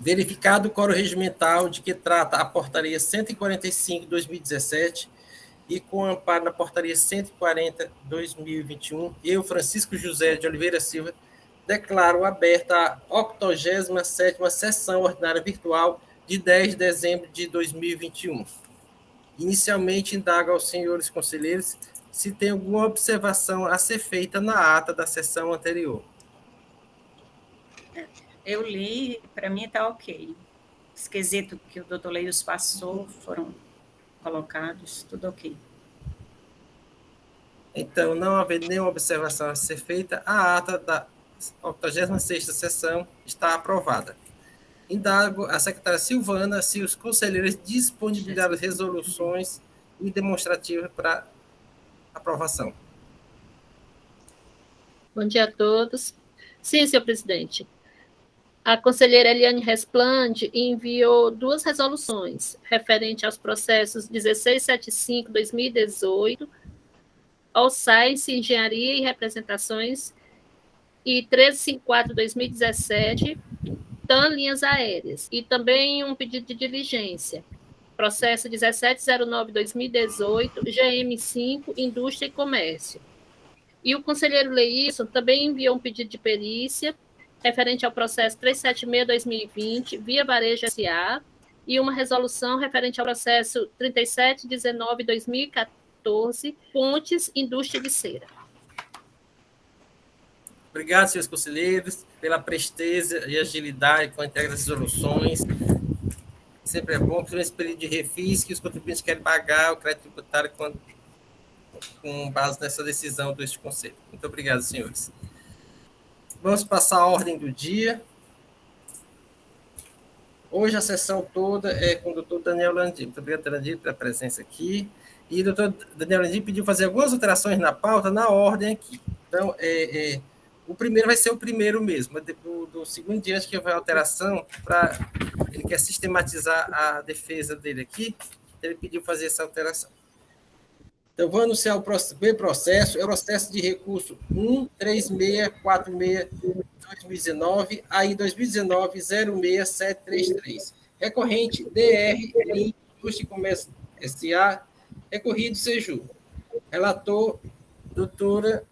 verificado o quórum regimental de que trata a portaria 145 de 2017 e com amparo na portaria 140 de 2021, eu, Francisco José de Oliveira Silva, declaro aberta a 87ª sessão ordinária virtual de 10 de dezembro de 2021. Inicialmente, indago aos senhores conselheiros se tem alguma observação a ser feita na ata da sessão anterior. Eu li, para mim está ok. Os quesitos que o doutor Leiros passou foram colocados, tudo ok. Então, não havendo nenhuma observação a ser feita, a ata da 86ª sessão está aprovada. Indago a secretária Silvana se os conselheiros disponibilizaram resoluções e demonstrativas para aprovação. Bom dia a todos. Sim, senhor presidente. A conselheira Eliane Resplande enviou 2 resoluções referentes aos processos 1675/2018, ao Science, Engenharia e Representações, e 1354/2017, TAM Linhas Aéreas, e também um pedido de diligência, processo 1709/2018, GM5, Indústria e Comércio. E o conselheiro Leilson também enviou um pedido de perícia referente ao processo 376/2020, Via Varejo S.A., e uma resolução referente ao processo 3719/2014, Pontes, Indústria de Cera. Obrigado, senhores conselheiros, pela presteza e agilidade com a entrega das resoluções. Sempre é bom que nesse período de refis, que os contribuintes querem pagar o crédito tributário com base nessa decisão deste conselho. Muito obrigado, senhores. Vamos passar a ordem do dia. Hoje a sessão toda é com o doutor Daniel Landim. Muito obrigado, Landim, pela presença aqui. E o doutor Daniel Landim pediu fazer algumas alterações na pauta, na ordem aqui. Então, o primeiro vai ser o primeiro mesmo, do segundo dia, acho que vai alteração, ele quer sistematizar a defesa dele aqui, ele pediu fazer essa alteração. Então, vou anunciar o primeiro processo, é o processo de recurso 13646/2019, AI 2019-06733. Recorrente DR Lin Indústria e Comércio S.A., recorrido Seju. Relator, doutora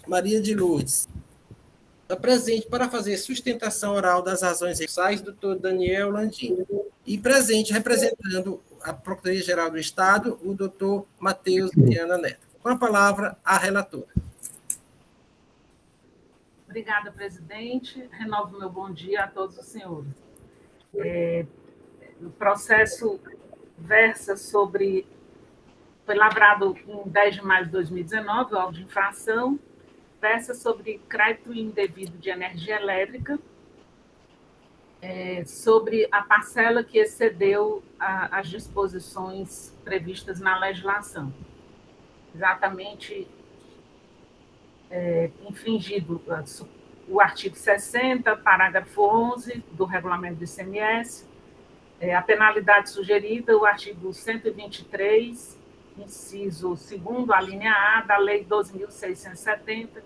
Maria de Lourdes. Está presente para fazer sustentação oral das razões recursais, doutor Daniel Landim. E presente, representando a Procuradoria-Geral do Estado, o doutor Matheus Viana Neto. Com a palavra, a relatora. Obrigada, presidente. Renovo meu bom dia a todos os senhores. O processo versa sobre... Foi lavrado em 10 de maio de 2019, o auto de infração, versa sobre crédito indevido de energia elétrica, sobre a parcela que excedeu as disposições previstas na legislação. Exatamente infringido o artigo 60, parágrafo 11 do regulamento do ICMS, a penalidade sugerida, o artigo 123, inciso 2º, a linha A, da Lei 12.670,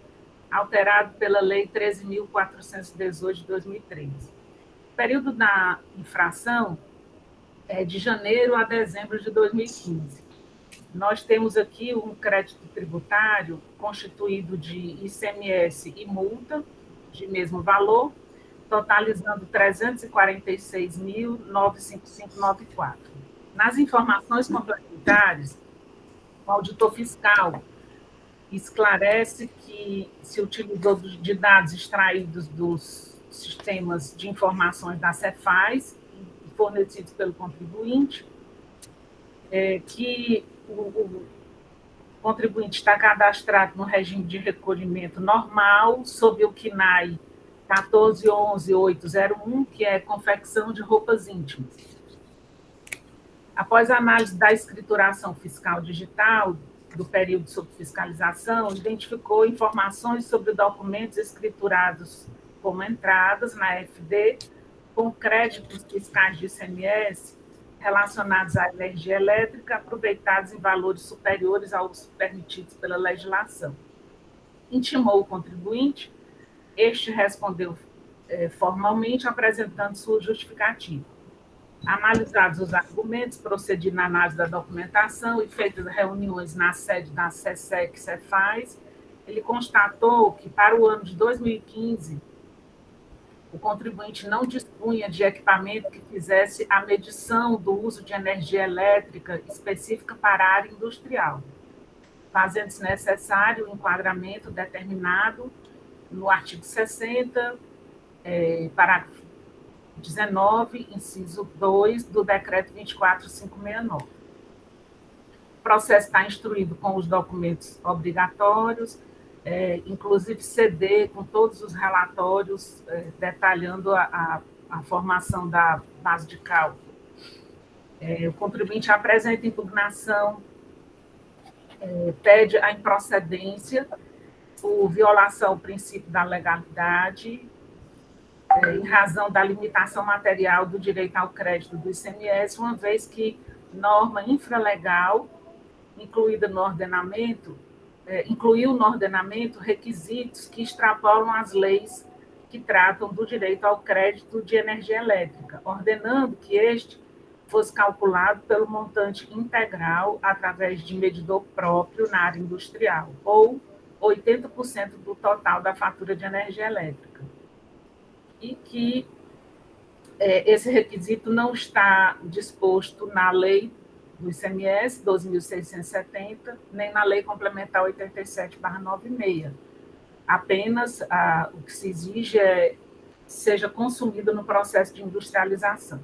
alterado pela Lei 13.418 de 2013. O período da infração é de janeiro a dezembro de 2015. Nós temos aqui um crédito tributário constituído de ICMS e multa, de mesmo valor, totalizando 346.955,94. Nas informações complementares, o auditor fiscal esclarece que se utilizou de dados extraídos dos sistemas de informações da Cefaz, fornecidos pelo contribuinte, que o contribuinte está cadastrado no regime de recolhimento normal, sob o CNAE 14.11.801, que é confecção de roupas íntimas. Após a análise da escrituração fiscal digital do período sob fiscalização, identificou informações sobre documentos escriturados como entradas na FD, com créditos fiscais de ICMS relacionados à energia elétrica, aproveitados em valores superiores aos permitidos pela legislação. Intimou o contribuinte, este respondeu formalmente apresentando sua justificativa. Analisados os argumentos, procedi na análise da documentação e feitas reuniões na sede da SESEC e Cefaz, ele constatou que para o ano de 2015, o contribuinte não dispunha de equipamento que fizesse a medição do uso de energia elétrica específica para a área industrial, fazendo-se necessário o enquadramento determinado no artigo 60, parágrafo 19, inciso 2, do decreto 24569. O processo está instruído com os documentos obrigatórios, inclusive CD, com todos os relatórios detalhando a formação da base de cálculo. O contribuinte apresenta impugnação, pede a improcedência por violação ao princípio da legalidade, em razão da limitação material do direito ao crédito do ICMS, uma vez que norma infralegal incluiu no ordenamento requisitos que extrapolam as leis que tratam do direito ao crédito de energia elétrica, ordenando que este fosse calculado pelo montante integral através de medidor próprio na área industrial, ou 80% do total da fatura de energia elétrica. E que esse requisito não está disposto na lei do ICMS 12.670, nem na lei complementar 87/96. Apenas o que se exige seja consumido no processo de industrialização.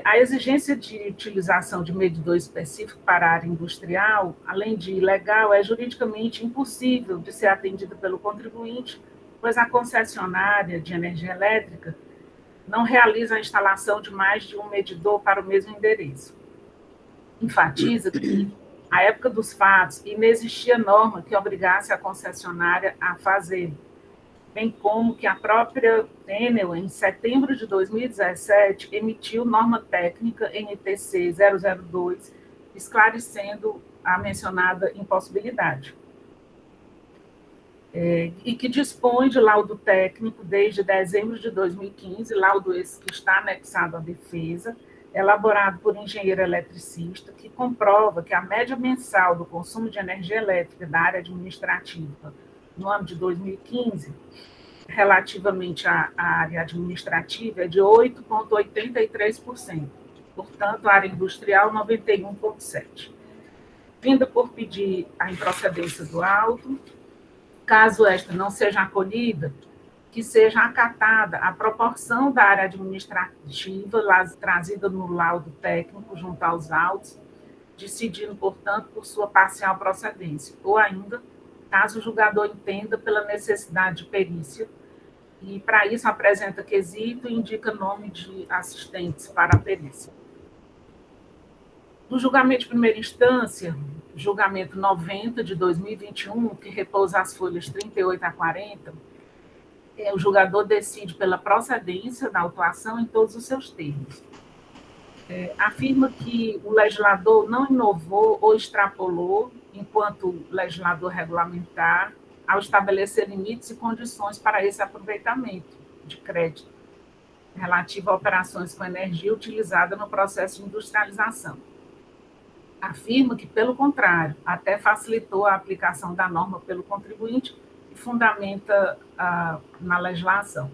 A exigência de utilização de medidor específico para a área industrial, além de ilegal, é juridicamente impossível de ser atendida pelo contribuinte, pois a concessionária de energia elétrica não realiza a instalação de mais de um medidor para o mesmo endereço. Enfatiza que, à época dos fatos, inexistia norma que obrigasse a concessionária a fazer, bem como que a própria Enel, em setembro de 2017, emitiu norma técnica NTC 002, esclarecendo a mencionada impossibilidade. E que dispõe de laudo técnico desde dezembro de 2015, laudo esse que está anexado à defesa, elaborado por engenheiro eletricista, que comprova que a média mensal do consumo de energia elétrica da área administrativa no ano de 2015, relativamente à área administrativa, é de 8,83%, portanto, a área industrial, 91,7%. Vinda por pedir a improcedência do auto, caso esta não seja acolhida, que seja acatada a proporção da área administrativa trazida no laudo técnico junto aos autos, decidindo, portanto, por sua parcial procedência, ou ainda, caso o julgador entenda pela necessidade de perícia, e para isso apresenta quesito e indica nome de assistentes para a perícia. No julgamento de primeira instância, julgamento 90 de 2021, que repousa as folhas 38 a 40, o julgador decide pela procedência da autuação em todos os seus termos. Afirma que o legislador não inovou ou extrapolou, enquanto legislador regulamentar, ao estabelecer limites e condições para esse aproveitamento de crédito relativo a operações com energia utilizada no processo de industrialização. Afirma que, pelo contrário, até facilitou a aplicação da norma pelo contribuinte e fundamenta na legislação.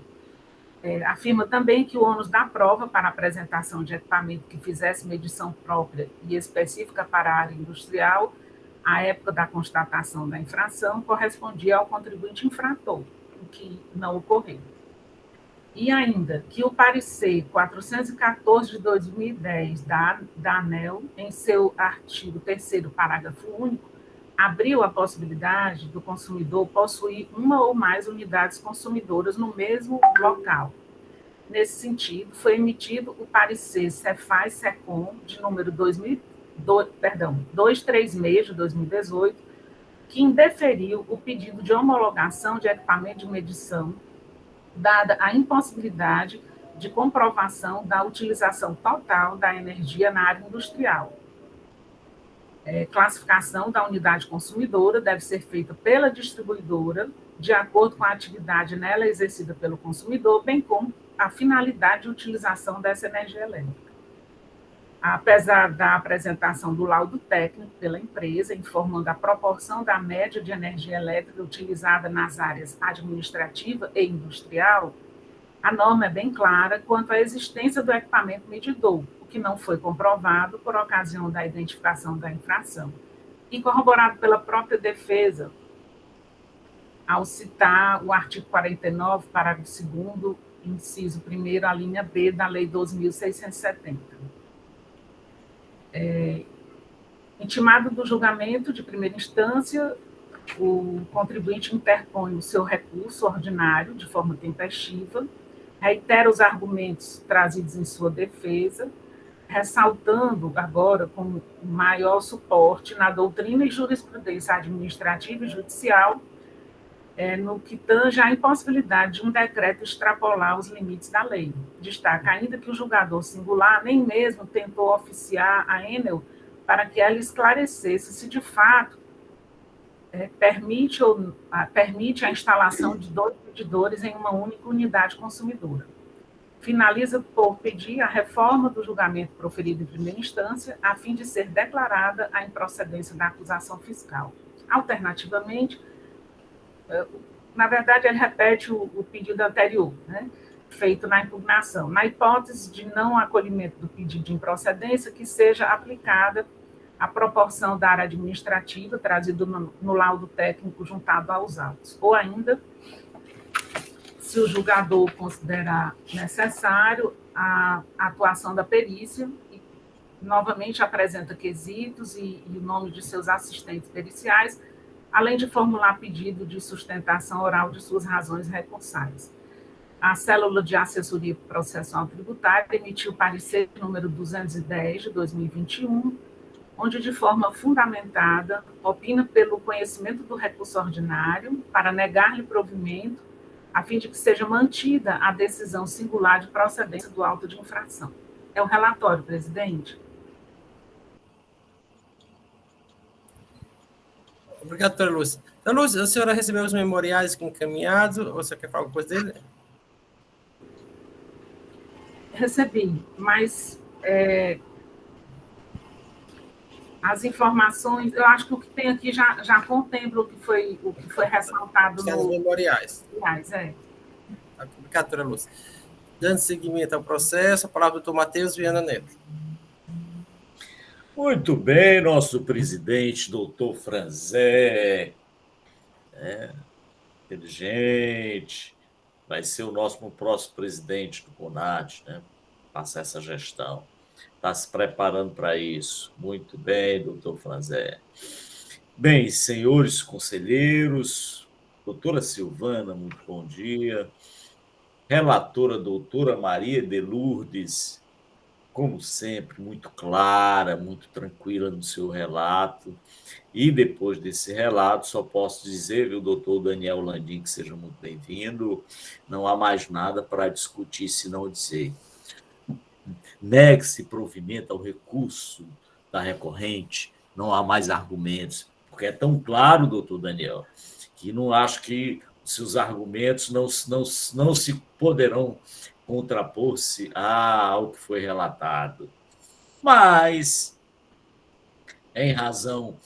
Afirma também que o ônus da prova para a apresentação de equipamento que fizesse medição própria e específica para a área industrial, à época da constatação da infração, correspondia ao contribuinte infrator, o que não ocorreu. E ainda que o parecer 414 de 2010 da ANEEL, em seu artigo 3º, parágrafo único, abriu a possibilidade do consumidor possuir uma ou mais unidades consumidoras no mesmo local. Nesse sentido, foi emitido o parecer Cefaz-Secom, de número 236 de 2018, que indeferiu o pedido de homologação de equipamento de medição, dada a impossibilidade de comprovação da utilização total da energia na área industrial. Classificação da unidade consumidora deve ser feita pela distribuidora, de acordo com a atividade nela exercida pelo consumidor, bem como a finalidade de utilização dessa energia elétrica. Apesar da apresentação do laudo técnico pela empresa, informando a proporção da média de energia elétrica utilizada nas áreas administrativa e industrial, a norma é bem clara quanto à existência do equipamento medidor, o que não foi comprovado por ocasião da identificação da infração, e corroborado pela própria defesa, ao citar o artigo 49, parágrafo 2º, inciso 1º, a linha B da Lei 12.670. Intimado do julgamento de primeira instância, o contribuinte interpõe o seu recurso ordinário de forma tempestiva, reitera os argumentos trazidos em sua defesa, ressaltando agora com maior suporte na doutrina e jurisprudência administrativa e judicial, no que tange à impossibilidade de um decreto extrapolar os limites da lei. Destaca ainda que o julgador singular nem mesmo tentou oficiar a Enel para que ela esclarecesse se de fato permite a instalação de 2 medidores em uma única unidade consumidora. Finaliza por pedir a reforma do julgamento proferido em primeira instância, a fim de ser declarada a improcedência da acusação fiscal. Alternativamente, na verdade, ele repete o pedido anterior, né, feito na impugnação. Na hipótese de não acolhimento do pedido de improcedência, que seja aplicada a proporção da área administrativa trazida no laudo técnico juntado aos autos. Ou ainda, se o julgador considerar necessário, a atuação da perícia, e novamente apresenta quesitos e o nome de seus assistentes periciais, além de formular pedido de sustentação oral de suas razões recursais. A Célula de Assessoria Processual Tributária emitiu o parecer número 210 de 2021, onde, de forma fundamentada, opina pelo conhecimento do recurso ordinário para negar-lhe provimento, a fim de que seja mantida a decisão singular de procedência do auto de infração. É o relatório, presidente. Obrigado, doutora Lúcia. Doutora Lúcia, a senhora recebeu os memoriais encaminhados, ou você quer falar alguma coisa dele? Recebi, mas as informações, eu acho que o que tem aqui já contempla o que foi ressaltado nos memoriais. Obrigado, doutora Lúcia. Dando seguimento ao processo, a palavra do doutor Matheus Viana Neto. Muito bem, nosso presidente, doutor Franzé, inteligente, vai ser o próximo presidente do CONAD, né? Passar essa gestão. Está se preparando para isso. Muito bem, doutor Franzé. Bem, senhores conselheiros, doutora Silvana, muito bom dia. Relatora, doutora Maria de Lourdes, como sempre, muito clara, muito tranquila no seu relato. E depois desse relato, só posso dizer, viu, doutor Daniel Landim, que seja muito bem-vindo. Não há mais nada para discutir, senão dizer: negue-se provimento ao recurso da recorrente, não há mais argumentos, porque é tão claro, doutor Daniel, que não acho que seus argumentos não se poderão contrapor-se ao que foi relatado. Mas, em razão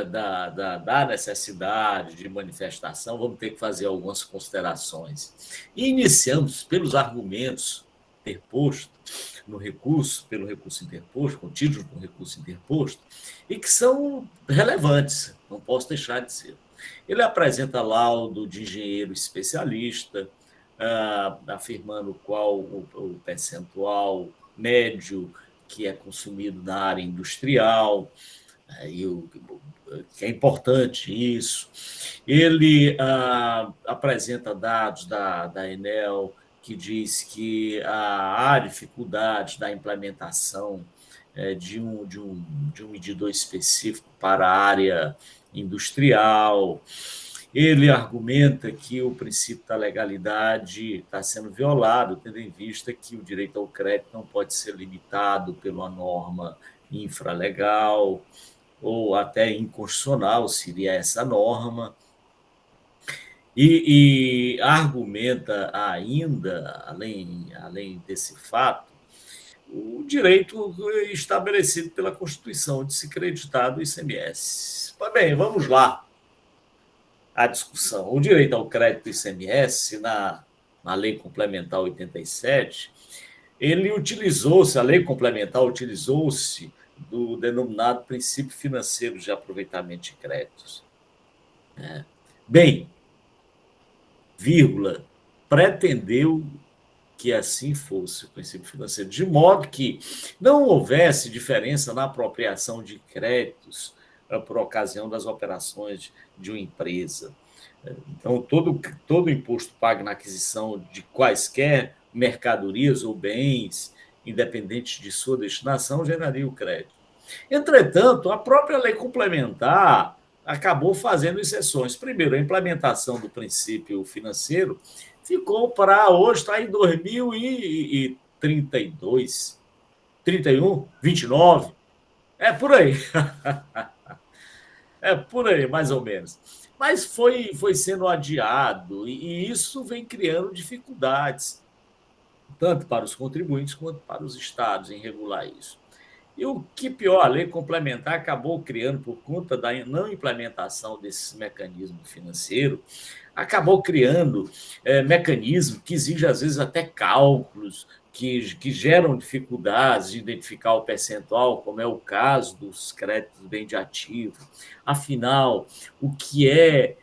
da necessidade de manifestação, vamos ter que fazer algumas considerações. Iniciamos pelos argumentos interpostos no recurso, pelo recurso interposto, contidos no recurso interposto, e que são relevantes, não posso deixar de ser. Ele apresenta laudo de engenheiro especialista, afirmando qual o percentual médio que é consumido na área industrial, que é importante isso. Ele apresenta dados da Enel, que diz que há dificuldade da implementação de um medidor específico para a área industrial. Ele argumenta que o princípio da legalidade está sendo violado, tendo em vista que o direito ao crédito não pode ser limitado pela norma infralegal ou até inconstitucional, seria essa norma. E argumenta ainda, além desse fato, o direito estabelecido pela Constituição de se creditar do ICMS. Mas bem, vamos lá à discussão. O direito ao crédito do ICMS, na Lei Complementar 87, a Lei Complementar utilizou-se do denominado princípio financeiro de aproveitamento de créditos. Bem, pretendeu que assim fosse o princípio financeiro, de modo que não houvesse diferença na apropriação de créditos por ocasião das operações de uma empresa. Então, todo imposto pago na aquisição de quaisquer mercadorias ou bens, independente de sua destinação, geraria o crédito. Entretanto, a própria lei complementar acabou fazendo exceções. Primeiro, a implementação do princípio financeiro ficou para hoje, está em 2032, 31, 29, é por aí. É por aí, mais ou menos. Mas foi sendo adiado, e isso vem criando dificuldades, tanto para os contribuintes quanto para os estados, em regular isso. E o que pior, a lei complementar acabou criando, por conta da não implementação desse mecanismo financeiro, acabou criando mecanismos que exigem, às vezes, até cálculos, que geram dificuldades de identificar o percentual, como é o caso dos créditos bem de ativo. Afinal, o que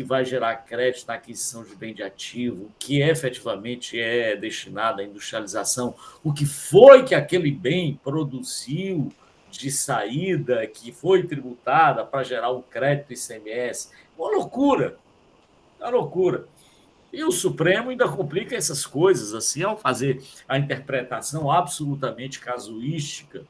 vai gerar crédito na aquisição de bem de ativo, o que efetivamente é destinado à industrialização, o que foi que aquele bem produziu de saída, que foi tributada para gerar um crédito ICMS. Uma loucura, uma loucura. E o Supremo ainda complica essas coisas assim, ao fazer a interpretação absolutamente casuística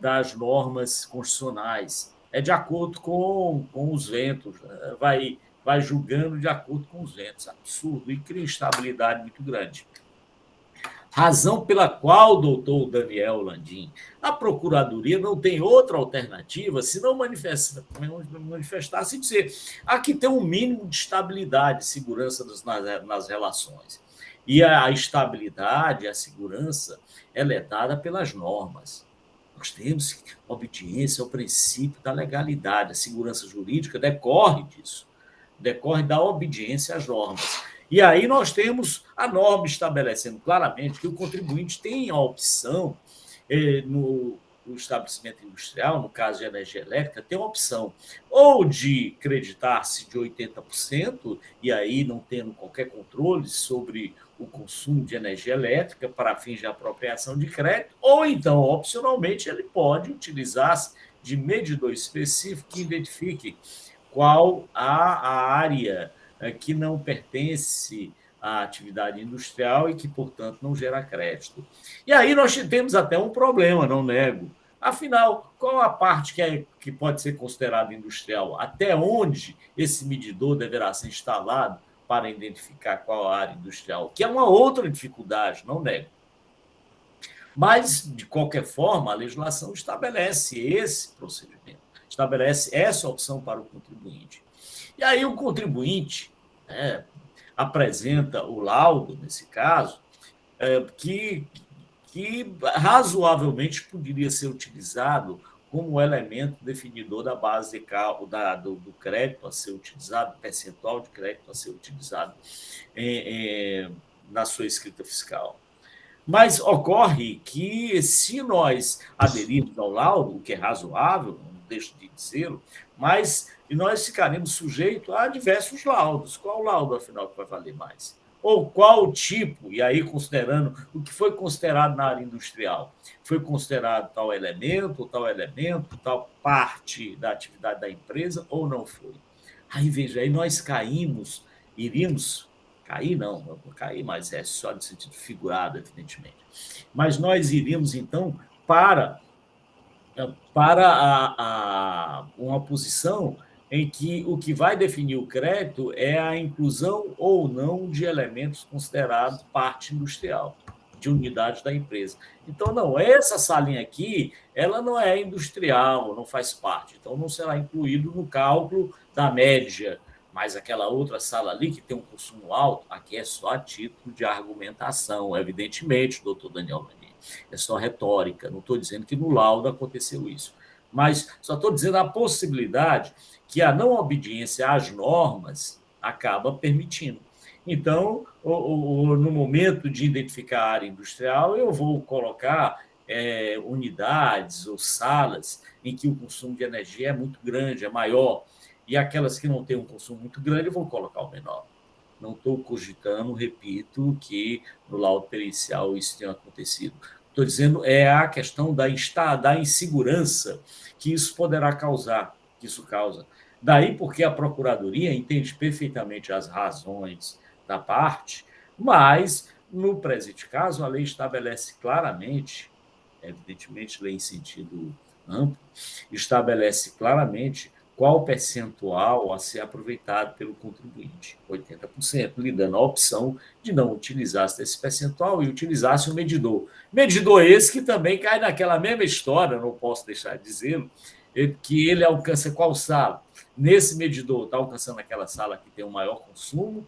das normas constitucionais. É de acordo com os ventos, vai julgando de acordo com os ventos. Absurdo, e cria instabilidade muito grande. Razão pela qual, doutor Daniel Landim, a Procuradoria não tem outra alternativa se não manifestar-se e dizer aqui tem um mínimo de estabilidade e segurança nas relações. E a estabilidade, a segurança, ela é dada pelas normas. Nós temos obediência ao princípio da legalidade. A segurança jurídica decorre disso, decorre da obediência às normas. E aí nós temos a norma estabelecendo claramente que o contribuinte tem a opção, no estabelecimento industrial, no caso de energia elétrica, tem a opção ou de creditar-se de 80%, e aí não tendo qualquer controle sobre o consumo de energia elétrica para fins de apropriação de crédito, ou então, opcionalmente, ele pode utilizar-se de medidor específico que identifique qual a área que não pertence à atividade industrial e que, portanto, não gera crédito. E aí nós temos até um problema, não nego. Afinal, qual a parte que pode ser considerada industrial? Até onde esse medidor deverá ser instalado para identificar qual a área industrial? Que é uma outra dificuldade, não nego. Mas, de qualquer forma, a legislação estabelece esse procedimento, estabelece essa opção para o contribuinte. E aí o contribuinte apresenta o laudo, nesse caso, que razoavelmente poderia ser utilizado como elemento definidor da base do crédito a ser utilizado, percentual de crédito a ser utilizado na sua escrita fiscal. Mas ocorre que, se nós aderirmos ao laudo, o que é razoável, não deixo de dizê-lo, mas nós ficaremos sujeitos a diversos laudos. Qual laudo, afinal, que vai valer mais? Ou qual tipo, e aí considerando o que foi considerado na área industrial? Foi considerado tal elemento, tal parte da atividade da empresa, ou não foi? Aí, veja, aí nós iríamos cair não, cair, mas é só no sentido figurado, evidentemente. Mas nós iríamos, então, para uma posição em que o que vai definir o crédito é a inclusão ou não de elementos considerados parte industrial, de unidade da empresa. Então, não, essa salinha aqui, ela não é industrial, não faz parte, então não será incluído no cálculo da média mas aquela outra sala ali que tem um consumo alto, aqui é só a título de argumentação, evidentemente, doutor Daniel Lani, é só retórica, não estou dizendo que no laudo aconteceu isso, mas só estou dizendo a possibilidade que a não obediência às normas acaba permitindo. Então, no momento de identificar a área industrial, eu vou colocar unidades ou salas em que o consumo de energia é muito grande, é maior, e aquelas que não têm um consumo muito grande, eu vou colocar o menor. Não estou cogitando, repito, que no laudo pericial isso tenha acontecido. Estou dizendo a questão da insegurança que isso poderá causar, que isso causa. Daí porque a Procuradoria entende perfeitamente as razões da parte, mas, no presente caso, a lei estabelece claramente, evidentemente, lei em sentido amplo, estabelece claramente qual percentual a ser aproveitado pelo contribuinte, 80%, lhe dando a opção de não utilizar esse percentual e utilizasse o medidor. Medidor esse que também cai naquela mesma história, não posso deixar de dizê-lo, que ele alcança qual sala? Nesse medidor, está alcançando aquela sala que tem o maior consumo?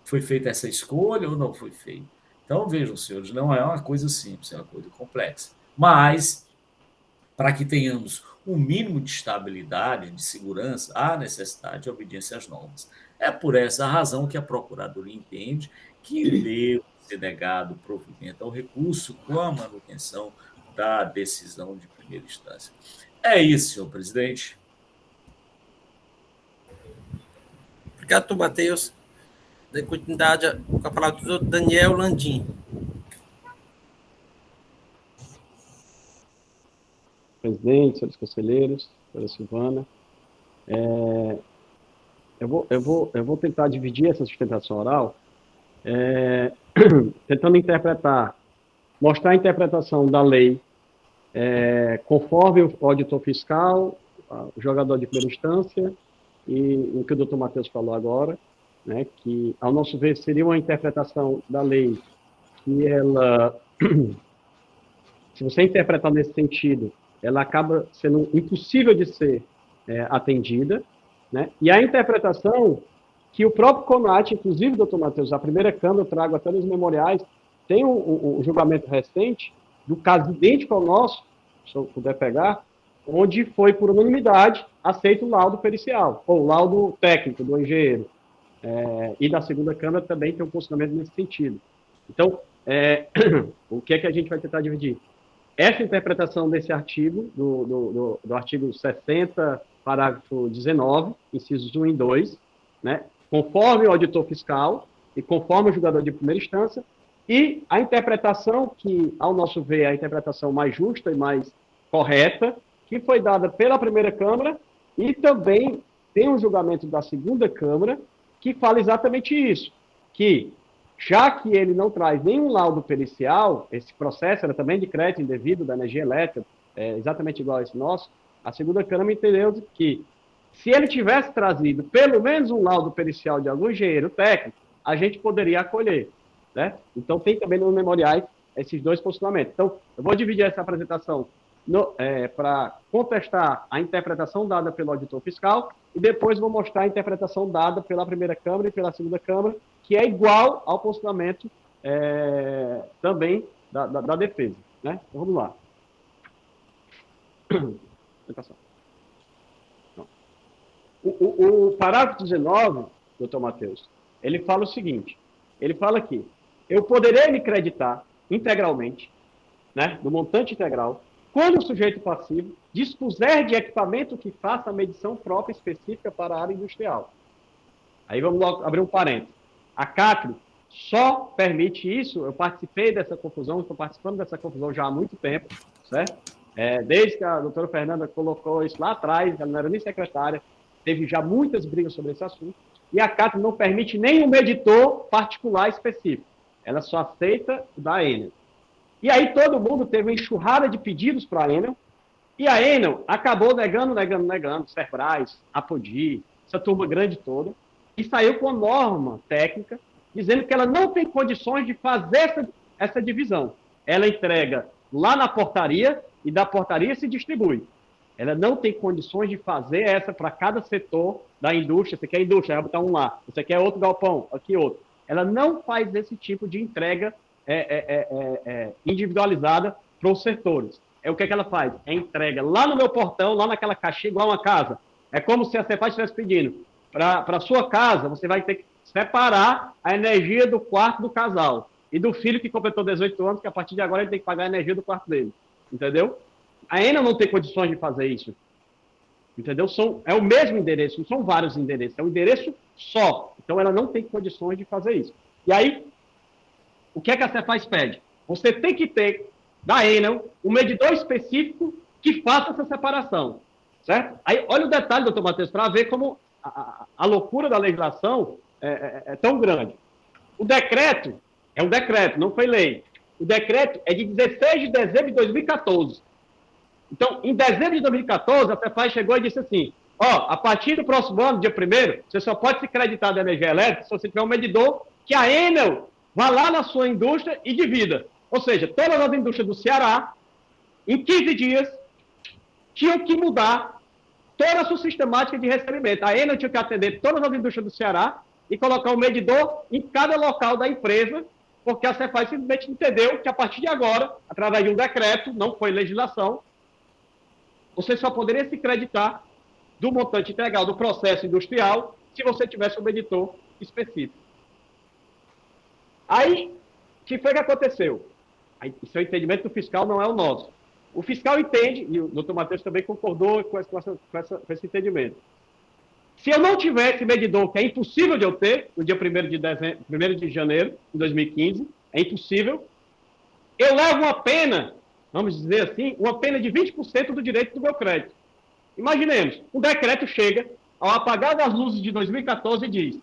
Foi feita essa escolha ou não foi feita? Então, vejam, senhores, não é uma coisa simples, é uma coisa complexa. Mas, para que tenhamos um mínimo de estabilidade, de segurança, há necessidade de obediência às normas. É por essa razão que a Procuradoria entende que deve ser negado provimento ao recurso com a manutenção da decisão de primeira instância. É isso, senhor presidente. Obrigado, doutor Matheus. De continuidade com a palavra do doutor Daniel Landim. Presidente, senhores conselheiros, senhora Silvana, eu vou tentar dividir essa sustentação oral, tentando mostrar a interpretação da lei conforme o auditor fiscal, o jogador de primeira instância e o que o doutor Matheus falou agora, né, que, ao nosso ver, seria uma interpretação da lei que ela, se você interpretar nesse sentido, ela acaba sendo impossível de ser atendida, né? E a interpretação que o próprio CONAT, inclusive, doutor Matheus, a primeira Câmara, eu trago até nos memoriais, tem um julgamento recente do caso idêntico ao nosso, se eu puder pegar, onde foi, por unanimidade, aceito o laudo pericial, ou laudo técnico do engenheiro. E da segunda Câmara também tem um posicionamento nesse sentido. Então, o que é que a gente vai tentar dividir? Essa interpretação desse artigo, do artigo 60, parágrafo 19, incisos 1 e 2, né, conforme o auditor fiscal e conforme o julgador de primeira instância, e a interpretação que, ao nosso ver, é a interpretação mais justa e mais correta, que foi dada pela primeira Câmara, e também tem um julgamento da segunda Câmara, que fala exatamente isso, que, já que ele não traz nenhum laudo pericial, esse processo era também de crédito indevido da energia elétrica, exatamente igual a esse nosso, a segunda Câmara entendeu que, se ele tivesse trazido pelo menos um laudo pericial de algum engenheiro técnico, a gente poderia acolher, né? Então, tem também nos memoriais esses dois posicionamentos. Então, eu vou dividir essa apresentação para contestar a interpretação dada pelo auditor fiscal e depois vou mostrar a interpretação dada pela primeira Câmara e pela segunda Câmara, que é igual ao posicionamento também da defesa, né? Então, vamos lá. O parágrafo 19, doutor Matheus, ele fala o seguinte, ele fala que eu poderei me creditar integralmente, né, do montante integral, quando o sujeito passivo dispuser de equipamento que faça a medição própria específica para a área industrial. Aí vamos logo abrir um parênteses. A CACRI só permite isso, eu participei dessa confusão, estou participando dessa confusão já há muito tempo, certo? Desde que a doutora Fernanda colocou isso lá atrás, ela não era nem secretária, teve já muitas brigas sobre esse assunto, e a CACRI não permite nem um meditor particular específico, ela só aceita o da Enel. E aí todo mundo teve uma enxurrada de pedidos para a Enel, e a Enel acabou negando, Cerbras, Apodi, essa turma grande toda, e saiu com a norma técnica, dizendo que ela não tem condições de fazer essa divisão. Ela entrega lá na portaria, e da portaria se distribui. ela não tem condições de fazer essa para cada setor da indústria. Você quer indústria, vai botar um lá. Você quer outro galpão, aqui outro. Ela não faz esse tipo de entrega individualizada para os setores. O que ela faz? É entrega lá no meu portão, lá naquela caixinha, igual uma casa. É como se a Cefaz estivesse pedindo para a sua casa, você vai ter que separar a energia do quarto do casal e do filho que completou 18 anos, que a partir de agora ele tem que pagar a energia do quarto dele. Entendeu? A Enel não tem condições de fazer isso. Entendeu? É o mesmo endereço, não são vários endereços, é um endereço só. Então ela não tem condições de fazer isso. E aí, o que é que a Cefaz pede? Você tem que ter, da Enel, um medidor específico que faça essa separação. Certo? Aí, olha o detalhe, doutor Matheus, para ver como a loucura da legislação é tão grande. O decreto é um decreto, não foi lei. O decreto é de 16 de dezembro de 2014. Então, em dezembro de 2014, a Cefaz chegou e disse assim, a partir do próximo ano, dia 1º, você só pode se creditar da energia elétrica se você tiver um medidor que a Enel vá lá na sua indústria e divida. Ou seja, todas as indústrias do Ceará, em 15 dias, tinham que mudar toda a sua sistemática de recebimento. A Enel tinha que atender todas as indústrias do Ceará e colocar um medidor em cada local da empresa, porque a Cefaz simplesmente entendeu que a partir de agora, através de um decreto, não foi legislação, você só poderia se creditar do montante integral do processo industrial se você tivesse um medidor específico. Aí, o que foi que aconteceu? Aí, o seu entendimento do fiscal não é o nosso. O fiscal entende, e o doutor Matheus também concordou com esse entendimento. Se eu não tivesse medidor, que é impossível de eu ter, no dia 1º de janeiro de 2015, é impossível, eu levo uma pena, vamos dizer assim, uma pena de 20% do direito do meu crédito. Imaginemos, o decreto chega, ao apagar das luzes de 2014, e diz,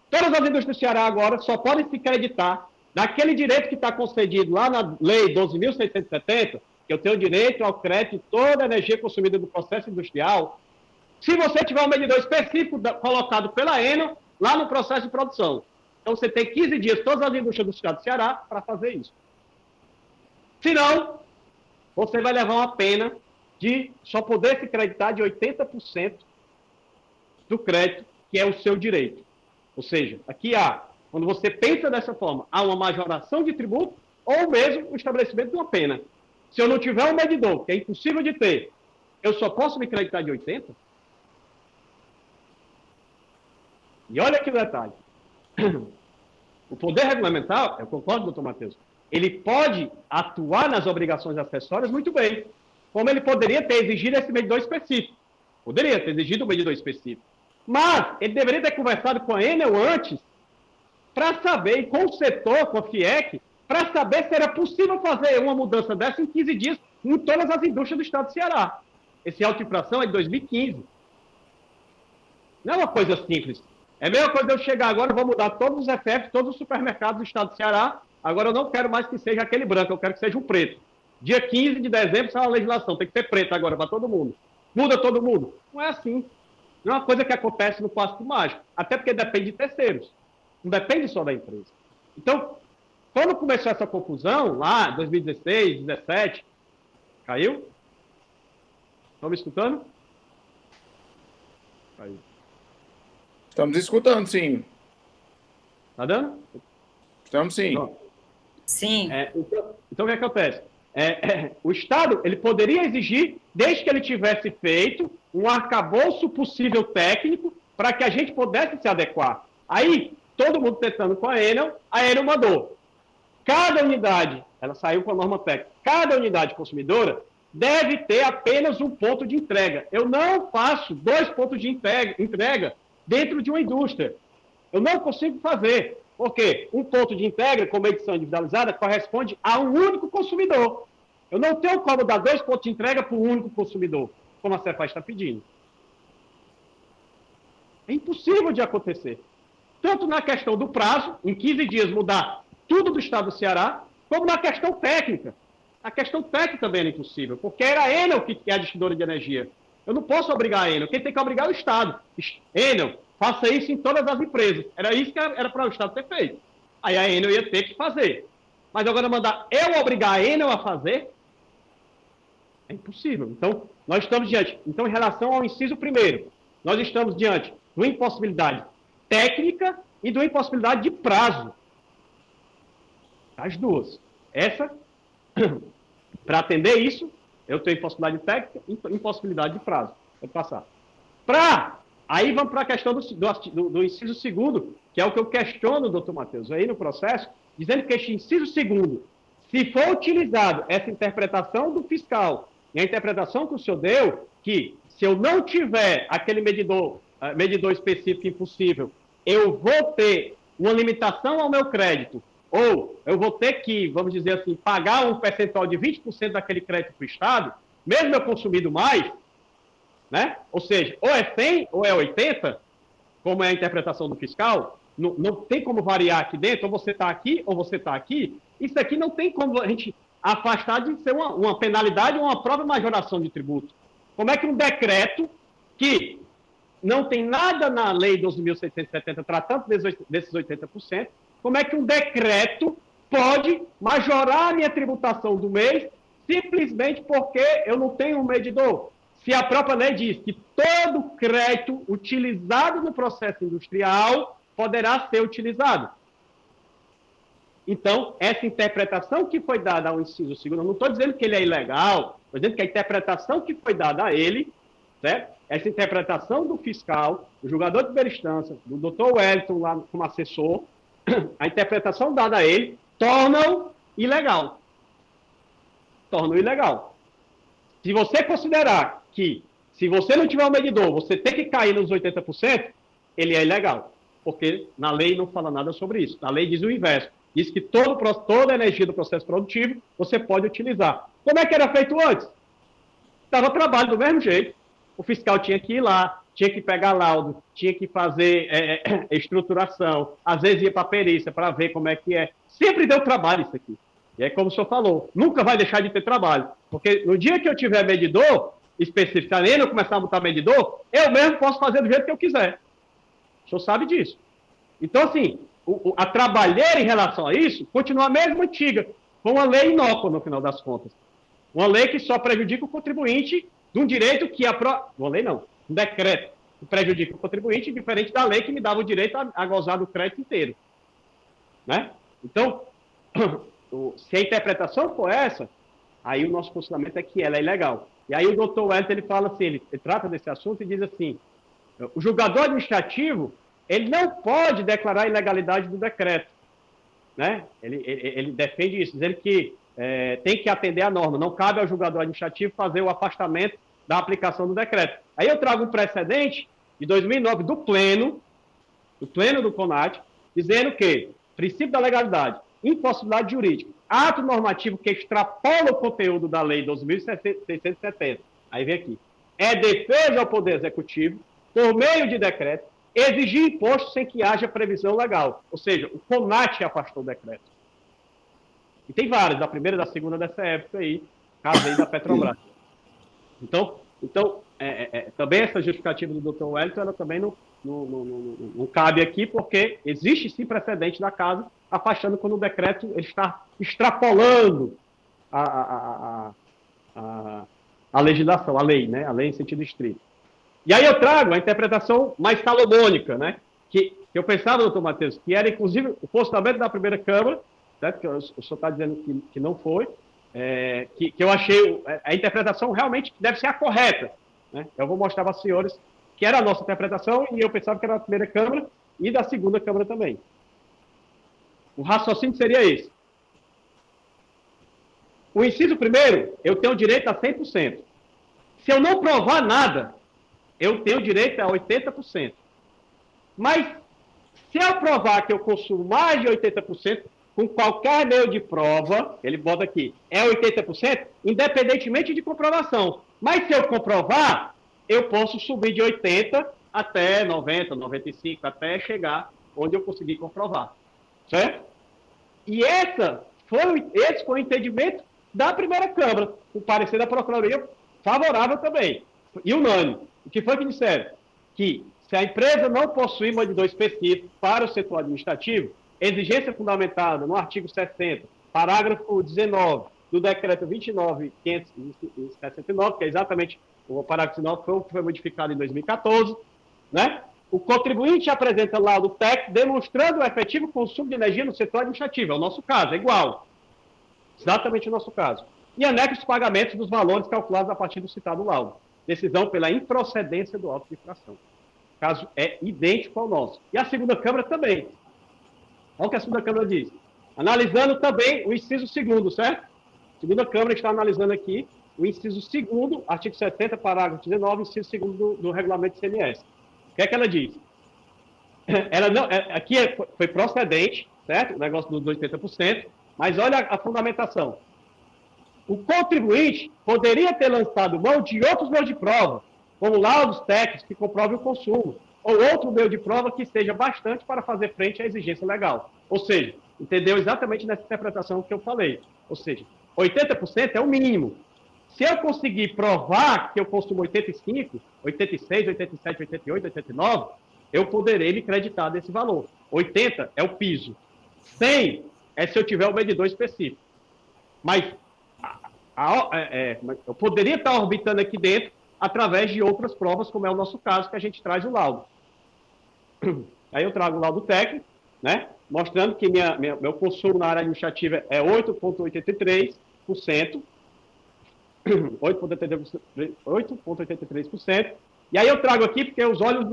todas as indústrias do Ceará agora só podem se creditar daquele direito que está concedido lá na Lei 12.670, que eu tenho direito ao crédito de toda a energia consumida do processo industrial, se você tiver um medidor específico colocado pela Enel lá no processo de produção. Então, você tem 15 dias, todas as indústrias do estado do Ceará, para fazer isso. Senão, você vai levar uma pena de só poder se creditar de 80% do crédito, que é o seu direito. Ou seja, aqui quando você pensa dessa forma, há uma majoração de tributo ou mesmo o estabelecimento de uma pena. Se eu não tiver um medidor, que é impossível de ter, eu só posso me creditar de 80%? E olha que detalhe. O poder regulamentar, eu concordo, doutor Matheus, ele pode atuar nas obrigações acessórias muito bem, como ele poderia ter exigido esse medidor específico. Poderia ter exigido um medidor específico. Mas ele deveria ter conversado com a Enel antes para saber, e com o setor, com a FIEC, para saber se era possível fazer uma mudança dessa em 15 dias em todas as indústrias do estado do Ceará. Esse auto-infração é de 2015. Não é uma coisa simples. É a mesma coisa eu chegar agora, eu vou mudar todos os EFF, todos os supermercados do estado do Ceará, agora eu não quero mais que seja aquele branco, eu quero que seja um preto. Dia 15 de dezembro sai a legislação, tem que ser preto agora para todo mundo. Muda todo mundo. Não é assim. Não é uma coisa que acontece no passo mágico, até porque depende de terceiros. Não depende só da empresa. Então, quando começou essa confusão, lá, 2016, 2017, caiu? Estão me escutando? Caiu. Estamos escutando, sim. Tá dando? Estamos sim. Sim. Então, o que acontece? O Estado ele poderia exigir, desde que ele tivesse feito um arcabouço possível técnico para que a gente pudesse se adequar. Aí, todo mundo tentando com a Enel mandou. Cada unidade, ela saiu com a norma técnica, cada unidade consumidora deve ter apenas um ponto de entrega. Eu não faço 2 pontos de entrega dentro de uma indústria. Eu não consigo fazer. Por quê? Um ponto de entrega, como edição individualizada, corresponde a um único consumidor. Eu não tenho como dar 2 pontos de entrega para um único consumidor, como a Cefaz está pedindo. É impossível de acontecer. Tanto na questão do prazo, em 15 dias mudar tudo do estado do Ceará, como na questão técnica. A questão técnica também era impossível, porque era a Enel que é a distribuidora de energia. Eu não posso obrigar a Enel, quem tem que obrigar é o Estado. Enel, faça isso em todas as empresas. Era isso que era para o Estado ter feito. Aí a Enel ia ter que fazer. Mas agora mandar eu obrigar a Enel a fazer, É impossível. Então, nós estamos diante. Então, em relação ao inciso primeiro, nós estamos diante de uma impossibilidade técnica e de uma impossibilidade de prazo. As duas. Essa, para atender isso, eu tenho impossibilidade técnica e impossibilidade de prazo. Vou passar. Aí vamos para a questão do inciso segundo, que é o que eu questiono, doutor Matheus, aí no processo, dizendo que este inciso segundo, se for utilizado essa interpretação do fiscal e a interpretação que o senhor deu, que se eu não tiver aquele medidor específico impossível, eu vou ter uma limitação ao meu crédito, ou eu vou ter que, vamos dizer assim, pagar um percentual de 20% daquele crédito para o Estado, mesmo eu consumindo mais, né? Ou seja, ou é 100 ou é 80, como é a interpretação do fiscal, não tem como variar aqui dentro, ou você está aqui ou você está aqui. Isso aqui não tem como a gente afastar de ser uma penalidade ou uma própria majoração de tributo. Como é que um decreto que não tem nada na lei 12.670 tratando desses 80%, como é que um decreto pode majorar a minha tributação do mês simplesmente porque eu não tenho um medidor? Se a própria lei diz que todo crédito utilizado no processo industrial poderá ser utilizado. Então, essa interpretação que foi dada ao inciso segundo, eu não estou dizendo que ele é ilegal, estou dizendo que a interpretação que foi dada a ele, certo? Essa interpretação do fiscal, do julgador de primeira instância, do doutor Wellington lá como assessor, a interpretação dada a ele torna-o ilegal. Torna-o ilegal. Se você considerar que, se você não tiver um medidor, você tem que cair nos 80%, ele é ilegal. Porque na lei não fala nada sobre isso. Na lei diz o inverso. Diz que toda a energia do processo produtivo você pode utilizar. Como é que era feito antes? Dava trabalho do mesmo jeito. O fiscal tinha que ir lá, tinha que pegar laudo, tinha que fazer estruturação, às vezes ia para a perícia para ver como é que é. Sempre deu trabalho isso aqui. E é como o senhor falou, nunca vai deixar de ter trabalho. Porque no dia que eu tiver medidor específico, além de eu começar a botar medidor, eu mesmo posso fazer do jeito que eu quiser. O senhor sabe disso. Então, assim, a trabalheira em relação a isso continua a mesma antiga, com uma lei inócua, no final das contas. Uma lei que só prejudica o contribuinte de um direito que uma lei não, um decreto que prejudica o contribuinte, diferente da lei que me dava o direito a gozar do crédito inteiro. Né? Então, se a interpretação for essa, aí o nosso posicionamento é que ela é ilegal. E aí o doutor Wellington, ele fala assim, ele trata desse assunto e diz assim, o julgador administrativo, ele não pode declarar a ilegalidade do decreto. Né? Ele defende isso, dizendo que tem que atender à norma, não cabe ao julgador administrativo fazer o afastamento da aplicação do decreto. Aí eu trago um precedente de 2009 do pleno do CONAT, dizendo que princípio da legalidade, impossibilidade jurídica, ato normativo que extrapola o conteúdo da lei 12.670, aí vem aqui, é defesa ao Poder Executivo, por meio de decreto, exigir imposto sem que haja previsão legal. Ou seja, o CONAT afastou o decreto. E tem vários, da primeira e da segunda dessa época aí, caso aí da Petrobras. Então também essa justificativa do Dr. Wellington, ela também não cabe aqui, porque existe sim precedente da casa, afastando quando o decreto ele está extrapolando a legislação, a lei, né? A lei em sentido estrito. E aí eu trago a interpretação mais salomônica, né? Que eu pensava, doutor Matheus, que era inclusive o posicionamento da primeira Câmara, certo? Que o senhor está dizendo que não foi, que eu achei a interpretação realmente deve ser a correta. Né? Eu vou mostrar para os senhores que era a nossa interpretação e eu pensava que era da primeira Câmara e da segunda Câmara também. O raciocínio seria esse. O inciso primeiro, eu tenho direito a 100%. Se eu não provar nada, eu tenho direito a 80%. Mas, se eu provar que eu consumo mais de 80%, com qualquer meio de prova, ele bota aqui, é 80%, independentemente de comprovação. Mas, se eu comprovar, eu posso subir de 80% até 90%, 95%, até chegar onde eu conseguir comprovar. Certo? E esse foi o entendimento da primeira Câmara, o parecer da Procuradoria favorável também, e unânime. O que foi que disseram? Que se a empresa não possui medidor específico para o setor administrativo, exigência fundamentada no artigo 60, parágrafo 19 do decreto 29.569, que é exatamente o parágrafo 9, foi modificado em 2014, né? O contribuinte apresenta laudo técnico demonstrando o efetivo consumo de energia no setor administrativo. É o nosso caso, é igual. Exatamente o nosso caso. E anexa os pagamentos dos valores calculados a partir do citado laudo. Decisão pela improcedência do auto de infração. O caso é idêntico ao nosso. E a segunda Câmara também. Olha o que a segunda Câmara diz. Analisando também o inciso 2º, certo? A segunda Câmara está analisando aqui o inciso 2º, artigo 70, parágrafo 19, inciso 2º do regulamento do CMS. O que é que ela diz? Ela não, aqui foi procedente, certo? O negócio dos 80%, mas olha a fundamentação. O contribuinte poderia ter lançado mão de outros meios de prova, como laudos técnicos que comprovem o consumo, ou outro meio de prova que seja bastante para fazer frente à exigência legal. Ou seja, entendeu exatamente nessa interpretação que eu falei. Ou seja, 80% é o mínimo. Se eu conseguir provar que eu consumo 85, 86, 87, 88, 89, eu poderei me creditar desse valor. 80 é o piso. 100 é se eu tiver o medidor específico. Mas eu poderia estar orbitando aqui dentro através de outras provas, como é o nosso caso, que a gente traz o laudo. Aí eu trago o laudo técnico, né, mostrando que meu consumo na área administrativa é 8,83%, 8,83%. E aí eu trago aqui, porque os olhos,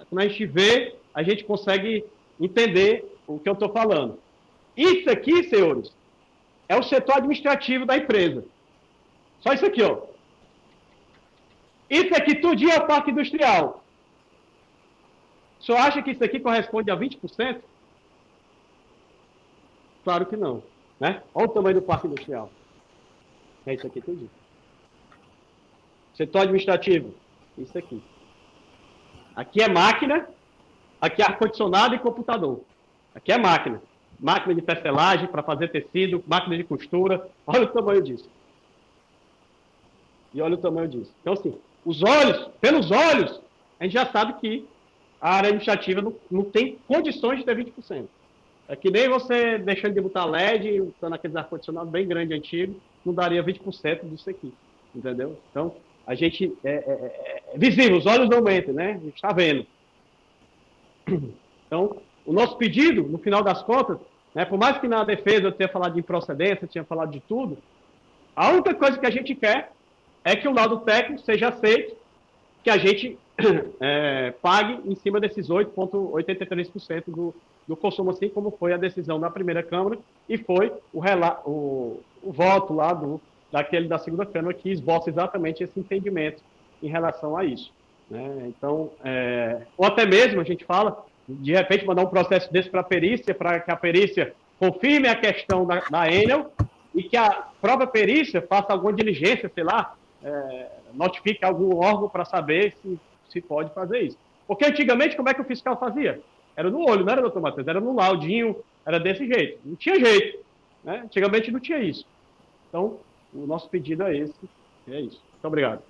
quando a gente vê, a gente consegue entender o que eu estou falando. Isso aqui, senhores, é o setor administrativo da empresa. Só isso aqui, ó. Isso aqui tudinho é o parque industrial. O senhor acha que isso aqui corresponde a 20%? Claro que não, né? Olha o tamanho do parque industrial. É isso aqui tudinho. Setor administrativo, isso aqui. Aqui é máquina, aqui é ar-condicionado e computador. Aqui é máquina. Máquina de tecelagem para fazer tecido, máquina de costura. Olha o tamanho disso. E olha o tamanho disso. Então, assim, pelos olhos, a gente já sabe que a área administrativa não tem condições de ter 20%. É que nem você deixando de botar LED, usando aqueles ar-condicionado bem grande, antigo, não daria 20% disso aqui. Entendeu? Então, a gente é visível, os olhos não mentem, né? A gente está vendo. Então, o nosso pedido, no final das contas, né, por mais que na defesa eu tenha falado de improcedência, tinha falado de tudo, a única coisa que a gente quer é que o laudo técnico seja aceito, que a gente pague em cima desses 8,83% do consumo, assim como foi a decisão da primeira Câmara e foi o voto lá daquele da segunda Câmara que esboça exatamente esse entendimento em relação a isso. Né? Então, ou até mesmo, a gente fala, de repente mandar um processo desse para a perícia, para que a perícia confirme a questão da Enel e que a própria perícia faça alguma diligência, sei lá, notifique algum órgão para saber se pode fazer isso. Porque antigamente, como é que o fiscal fazia? Era no olho, não era, doutor Matheus? Era no laudinho, era desse jeito. Não tinha jeito. Né? Antigamente não tinha isso. Então, o nosso pedido é esse. É isso. Muito obrigado.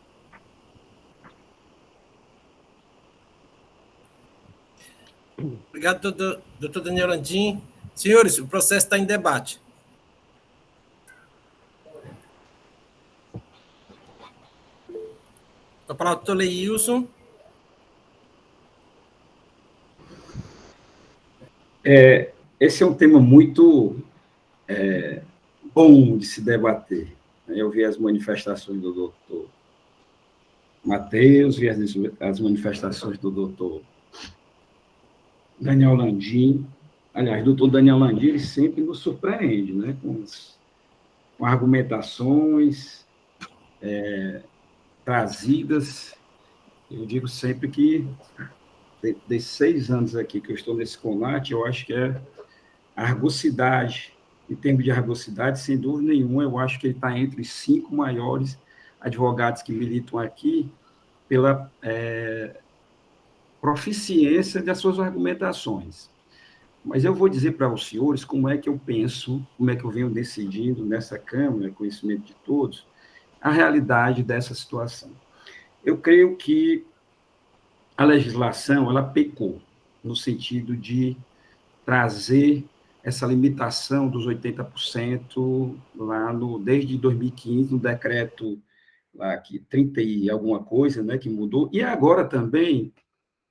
Obrigado, doutor Daniel Landim. Senhores, o processo está em debate. A palavra doutor Leilson. Esse é um tema muito bom de se debater. Eu vi as manifestações do doutor Matheus, vi as manifestações do doutor Daniel Landim. Aliás, o doutor Daniel Landim, ele sempre nos surpreende, né? Com argumentações trazidas. Eu digo sempre que, desses 6 anos aqui que eu estou nesse CONAT, eu acho que a argosidade, em termos de argosidade, sem dúvida nenhuma, eu acho que ele está entre os 5 maiores advogados que militam aqui pela proficiência das suas argumentações. Mas eu vou dizer para os senhores como é que eu penso, como é que eu venho decidindo nessa Câmara, conhecimento de todos, a realidade dessa situação. Eu creio que a legislação, ela pecou, no sentido de trazer essa limitação dos 80% lá desde 2015, no decreto lá que 30 e alguma coisa, né, que mudou, e agora também,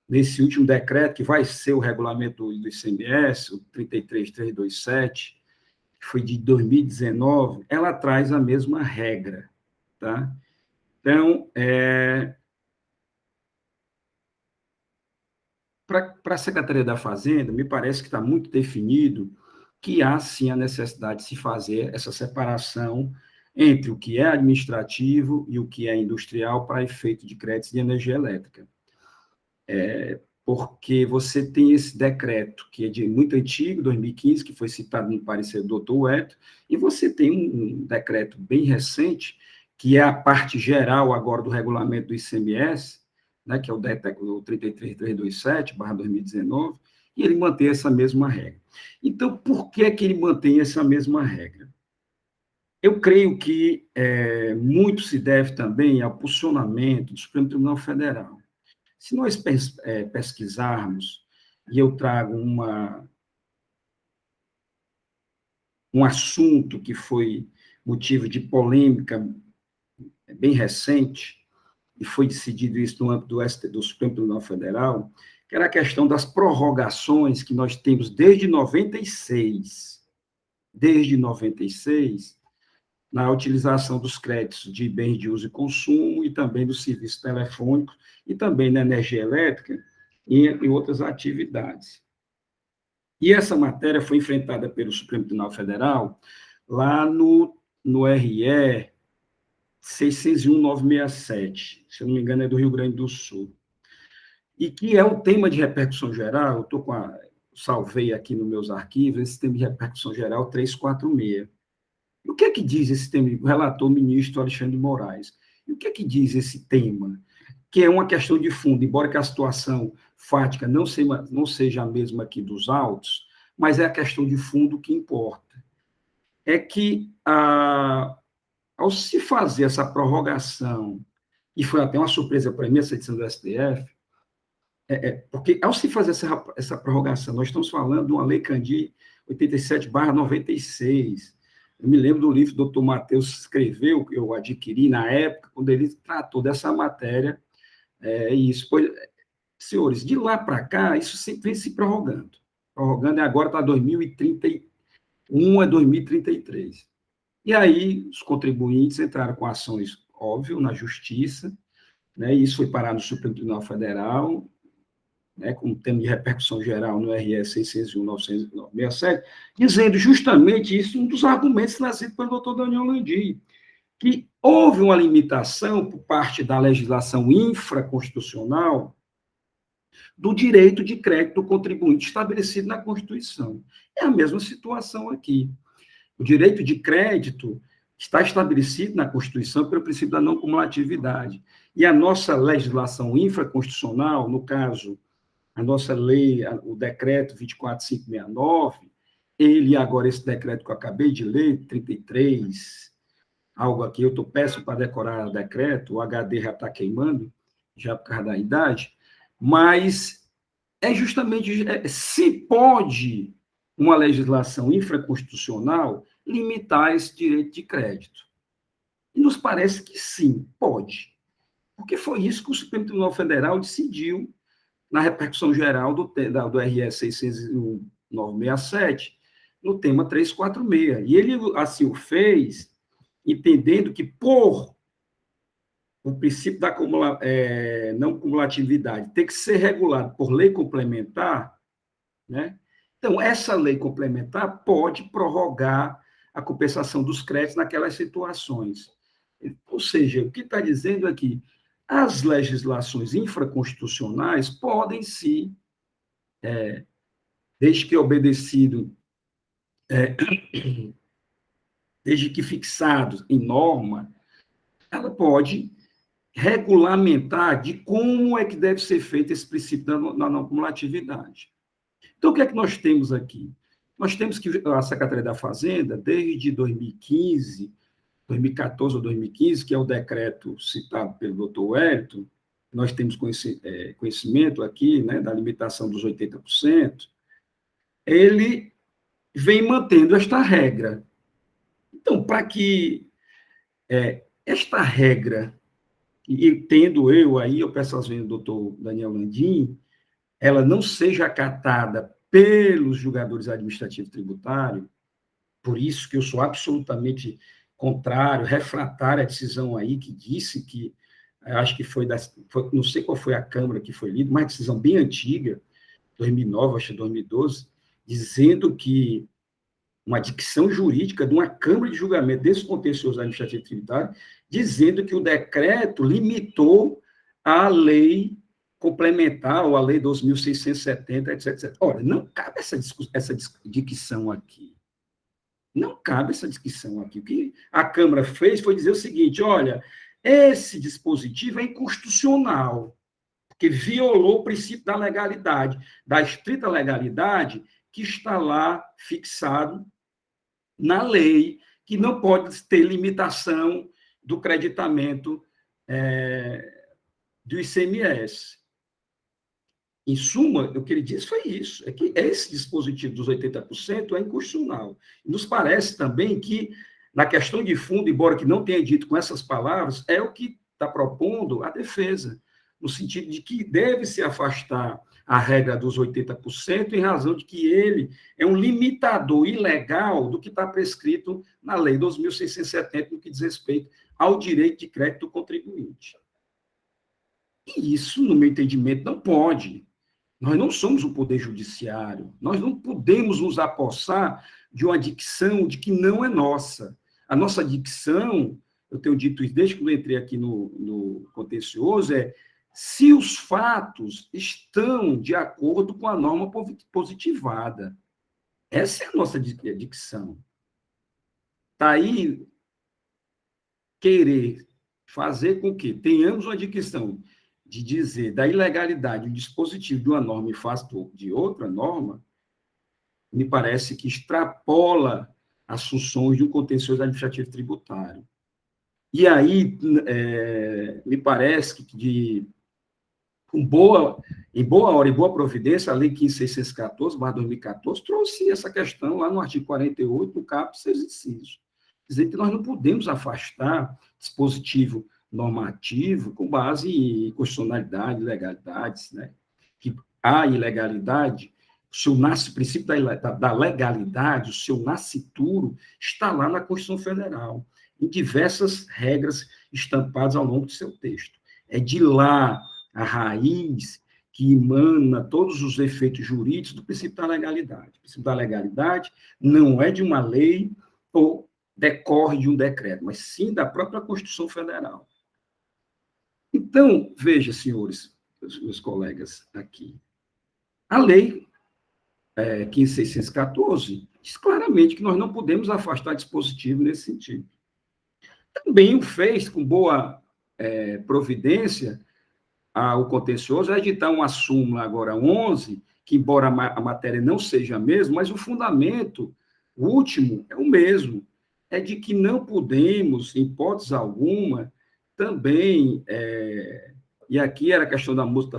nesse último decreto, que vai ser o regulamento do ICMS, o 33327, que foi de 2019, ela traz a mesma regra, tá? Então, para a Secretaria da Fazenda, me parece que está muito definido que há, sim, a necessidade de se fazer essa separação entre o que é administrativo e o que é industrial para efeito de créditos de energia elétrica. Porque você tem esse decreto, que é de muito antigo, 2015, que foi citado no parecer do doutor Weto, e você tem um decreto bem recente, que é a parte geral agora do regulamento do ICMS, né, que é o 33327/2019, e ele mantém essa mesma regra. Então, por que ele mantém essa mesma regra? Eu creio que muito se deve também ao posicionamento do Supremo Tribunal Federal. Se nós pesquisarmos, e eu trago um assunto que foi motivo de polêmica bem recente, e foi decidido isso no âmbito do Supremo Tribunal Federal, que era a questão das prorrogações que nós temos desde 96, na utilização dos créditos de bens de uso e consumo, e também dos serviços telefônicos, e também na energia elétrica, e outras atividades. E essa matéria foi enfrentada pelo Supremo Tribunal Federal lá no RE 601-967, se eu não me engano, é do Rio Grande do Sul. E que é o tema de repercussão geral, salvei aqui nos meus arquivos, esse tema de repercussão geral 346. E o que é que diz esse tema? O relator ministro Alexandre de Moraes. E o que é que diz esse tema? Que é uma questão de fundo, embora que a situação fática não seja a mesma aqui dos autos, mas é a questão de fundo que importa. É que, ao se fazer essa prorrogação, e foi até uma surpresa para mim essa edição do STF, porque ao se fazer essa prorrogação, nós estamos falando de uma Lei Candir 87/96. Eu me lembro do livro que o doutor Matheus escreveu, que eu adquiri na época, quando ele tratou dessa matéria, e isso foi... Senhores, de lá para cá, isso sempre vem se prorrogando. E agora está 2031 a 2033. E aí, os contribuintes entraram com ações, óbvio, na Justiça, né, e isso foi parar no Supremo Tribunal Federal, né, com tema de repercussão geral no RS 601/967, dizendo justamente isso, um dos argumentos trazidos pelo doutor Daniel Landim, que houve uma limitação por parte da legislação infraconstitucional do direito de crédito do contribuinte estabelecido na Constituição. É a mesma situação aqui. O direito de crédito está estabelecido na Constituição pelo princípio da não cumulatividade. E a nossa legislação infraconstitucional, no caso, a nossa lei, o decreto 24569, esse decreto que eu acabei de ler, 33, algo aqui, eu estou péssimo para decorar o decreto, o HD já está queimando, já por causa da idade, mas é justamente, se pode uma legislação infraconstitucional limitar esse direito de crédito. E nos parece que sim, pode. Porque foi isso que o Supremo Tribunal Federal decidiu na repercussão geral do RS 601/967, no tema 346. E ele assim o fez, entendendo que, por o princípio da não cumulatividade ter que ser regulado por lei complementar, né? Então, essa lei complementar pode prorrogar a compensação dos créditos naquelas situações. Ou seja, o que está dizendo aqui, as legislações infraconstitucionais podem, sim, desde que obedecido, desde que fixados em norma, ela pode regulamentar de como é que deve ser feito esse princípio da não cumulatividade. Então, o que é que nós temos aqui? Nós temos que a Secretaria da Fazenda, desde 2014 ou 2015, que é o decreto citado pelo doutor Wellington, nós temos conhecimento aqui, né, da limitação dos 80%, ele vem mantendo esta regra. Então, para que esta regra, e tendo eu aí, eu peço às vezes o doutor Daniel Landim, ela não seja acatada pelos julgadores administrativos tributários, por isso que eu sou absolutamente contrário, refratário à decisão aí que disse que, acho que não sei qual foi a Câmara que foi lida, uma decisão bem antiga, 2009, acho que 2012, dizendo que uma dicção jurídica de uma Câmara de Julgamento desse contencioso administrativo tributário, dizendo que o decreto limitou a lei complementar, ou a lei 2.670, etc, etc. Ora, não cabe essa dicção aqui. Não cabe essa discussão aqui. O que a Câmara fez foi dizer o seguinte, olha, esse dispositivo é inconstitucional, porque violou o princípio da legalidade, da estrita legalidade que está lá fixado na lei, que não pode ter limitação do creditamento do ICMS. Em suma, o que ele disse foi isso, é que esse dispositivo dos 80% é inconstitucional. Nos parece também que, na questão de fundo, embora que não tenha dito com essas palavras, é o que está propondo a defesa, no sentido de que deve se afastar a regra dos 80%, em razão de que ele é um limitador ilegal do que está prescrito na Lei 2.670, no que diz respeito ao direito de crédito do contribuinte. E isso, no meu entendimento, não pode. Nós não somos o Poder Judiciário, nós não podemos nos apossar de uma dicção de que não é nossa. A nossa dicção, eu tenho dito isso desde que eu entrei aqui no contencioso, se os fatos estão de acordo com a norma positivada. Essa é a nossa dicção. Está aí querer fazer com que tenhamos uma dicção de dizer da ilegalidade o dispositivo de uma norma em face de outra norma, me parece que extrapola as funções de um contencioso administrativo tributário. E aí, me parece que em boa hora e boa providência, a Lei 15.614/2014 trouxe essa questão lá no artigo 48, no caput 6 incisos. Dizer que nós não podemos afastar dispositivo normativo com base em constitucionalidade, legalidades, né? Que a ilegalidade, o princípio da legalidade, o seu nascituro, está lá na Constituição Federal, em diversas regras estampadas ao longo do seu texto. É de lá a raiz que emana todos os efeitos jurídicos do princípio da legalidade. O princípio da legalidade não é de uma lei ou decorre de um decreto, mas sim da própria Constituição Federal. Então, veja, senhores, meus colegas aqui, a lei 15.614 diz claramente que nós não podemos afastar dispositivo nesse sentido. Também o fez com boa providência o contencioso é editar uma súmula agora 11, que embora a matéria não seja a mesma, mas o fundamento, o último, é o mesmo, é de que não podemos, em hipótese alguma, também, e aqui era a questão da multa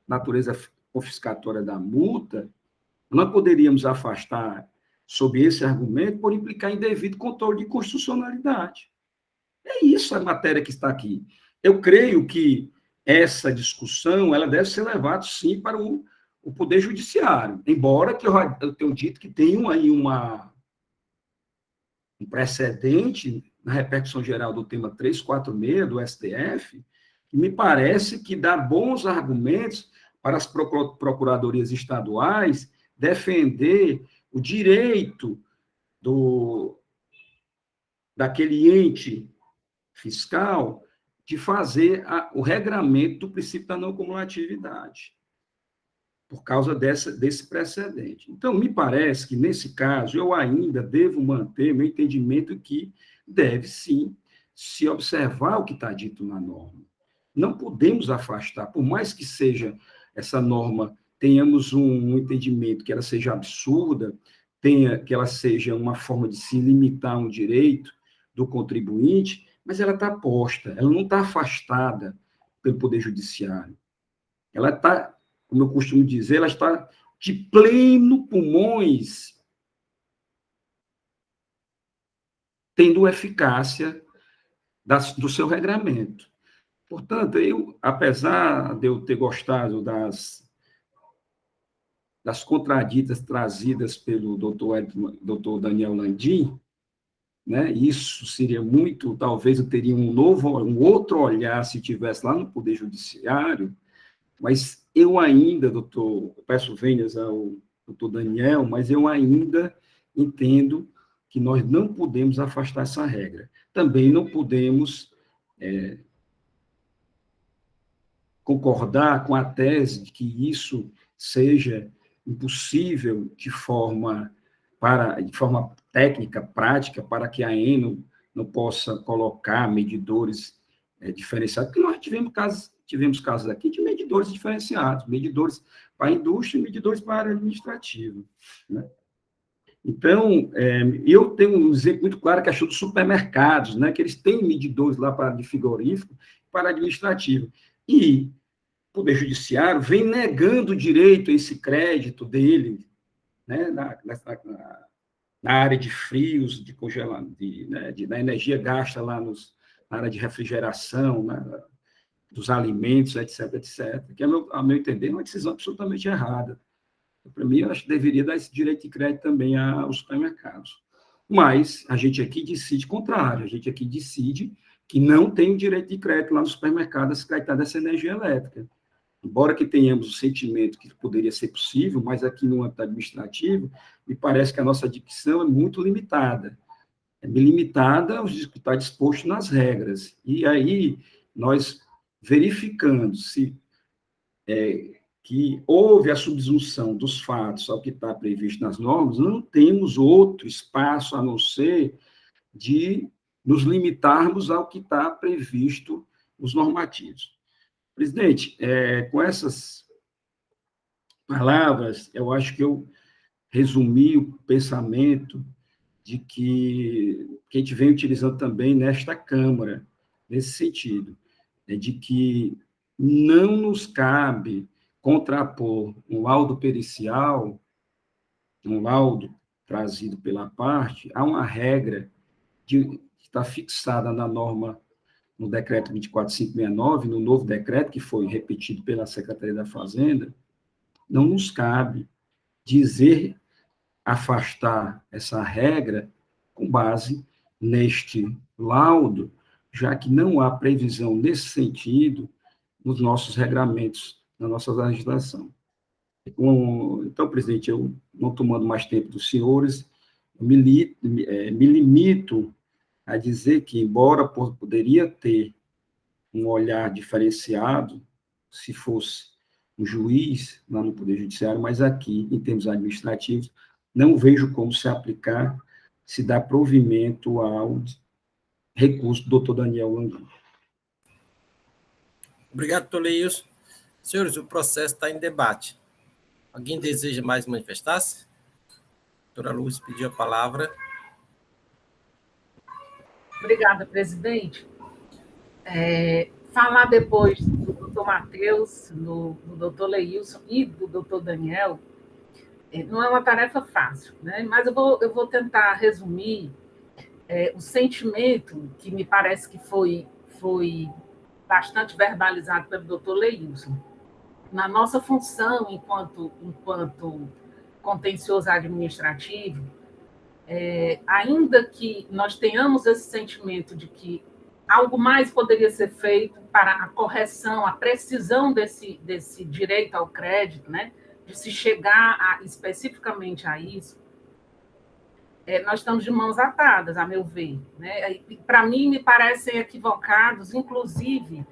natureza confiscatória da multa, nós poderíamos afastar sob esse argumento por implicar indevido controle de constitucionalidade. É isso a matéria que está aqui. Eu creio que essa discussão ela deve ser levada, sim, para o Poder Judiciário, embora que eu tenha dito que tem aí um precedente na repercussão geral do tema 346 do STF, que me parece que dá bons argumentos para as procuradorias estaduais defender o direito daquele ente fiscal de fazer o regramento do princípio da não cumulatividade, por causa desse precedente. Então, me parece que, nesse caso, eu ainda devo manter meu entendimento que deve, sim, se observar o que está dito na norma. Não podemos afastar, por mais que seja essa norma, tenhamos um entendimento que ela seja absurda, que ela seja uma forma de se limitar um direito do contribuinte, mas ela está posta, ela não está afastada pelo Poder Judiciário. Ela está, como eu costumo dizer, ela está de pleno pulmões, tendo eficácia do seu regramento. Portanto, apesar de eu ter gostado das contraditas trazidas pelo doutor Daniel Landim, né, isso seria muito, talvez eu teria um outro olhar se tivesse lá no Poder Judiciário, mas eu ainda, peço vênias ao doutor Daniel, mas eu ainda entendo que nós não podemos afastar essa regra. Também não podemos concordar com a tese de que isso seja impossível de forma técnica, prática, para que a ANO não possa colocar medidores diferenciados, porque nós tivemos casos aqui de medidores diferenciados, medidores para a indústria e medidores para a área administrativa, né? Então, eu tenho um exemplo muito claro que é a questão dos supermercados, né, que eles têm medidores lá para de frigorífico, para administrativo. E o Poder Judiciário vem negando o direito a esse crédito dele, né, na área de frios, de congelamento, da energia gasta lá na área de refrigeração, né, dos alimentos, etc., etc., que, a meu entender, é uma decisão absolutamente errada. Para mim, eu acho que deveria dar esse direito de crédito também aos supermercados. Mas a gente aqui decide contrário, a gente aqui decide que não tem o direito de crédito lá no supermercado a se créditar dessa energia elétrica. Embora que tenhamos o sentimento que poderia ser possível, mas aqui no âmbito administrativo, me parece que a nossa dicção é muito limitada. É limitada ao que está disposto nas regras. E aí, nós verificando se que houve a subsunção dos fatos ao que está previsto nas normas, não temos outro espaço a não ser de nos limitarmos ao que está previsto nos normativos. Presidente, com essas palavras, eu acho que eu resumi o pensamento de que a gente vem utilizando também nesta Câmara, nesse sentido, de que não nos cabe contrapor um laudo pericial, um laudo trazido pela parte, a uma regra que está fixada na norma, no decreto 24569, no novo decreto, que foi repetido pela Secretaria da Fazenda. Não nos cabe afastar essa regra com base neste laudo, já que não há previsão nesse sentido nos nossos regramentos, na nossa legislação. Então, presidente, eu, não tomando mais tempo dos senhores, me limito a dizer que, embora poderia ter um olhar diferenciado, se fosse um juiz lá no Poder Judiciário, mas aqui, em termos administrativos, não vejo como se dar provimento ao recurso do doutor Daniel Landim. Obrigado, doutor Leilson. Senhores, o processo está em debate. Alguém deseja mais manifestar-se? A doutora Luz pediu a palavra. Obrigada, presidente. Falar depois do doutor Matheus, do doutor Leilson e do doutor Daniel não é uma tarefa fácil, né? Mas eu vou tentar resumir o sentimento que me parece que foi bastante verbalizado pelo doutor Leilson. Na nossa função enquanto contencioso administrativo, ainda que nós tenhamos esse sentimento de que algo mais poderia ser feito para a correção, a precisão desse direito ao crédito, né, de se chegar especificamente a isso, nós estamos de mãos atadas, a meu ver, né? Para mim, me parecem equivocados, inclusive,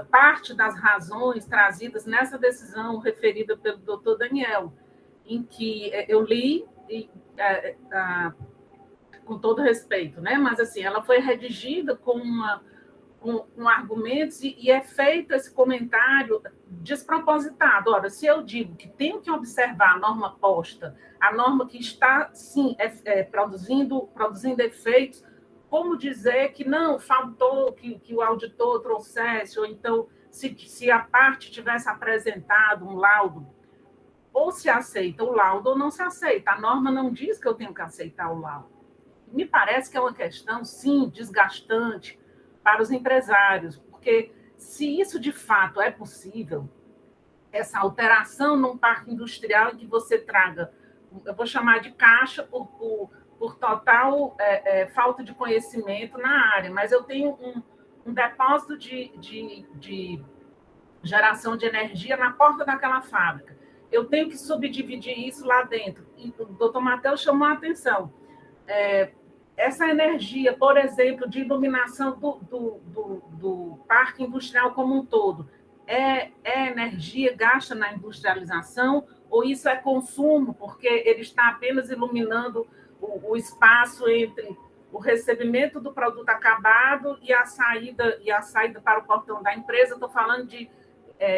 parte das razões trazidas nessa decisão referida pelo doutor Daniel, em que eu li, com todo respeito, né? Mas assim, ela foi redigida com argumentos e é feito esse comentário despropositado. Ora, se eu digo que tenho que observar a norma posta, a norma que está, sim, produzindo efeitos, como dizer que não, faltou que o auditor trouxesse, ou então, se a parte tivesse apresentado um laudo ou se aceita o laudo ou não se aceita. A norma não diz que eu tenho que aceitar o laudo. Me parece que é uma questão, sim, desgastante para os empresários, porque se isso de fato é possível, essa alteração num parque industrial em que você traga, eu vou chamar de caixa por total falta de conhecimento na área, mas eu tenho um depósito de geração de energia na porta daquela fábrica. Eu tenho que subdividir isso lá dentro. E o doutor Matheus chamou a atenção. Essa energia, por exemplo, de iluminação do parque industrial como um todo, é energia gasta na industrialização ou isso é consumo, porque ele está apenas iluminando o espaço entre o recebimento do produto acabado e a saída para o portão da empresa? Estou falando de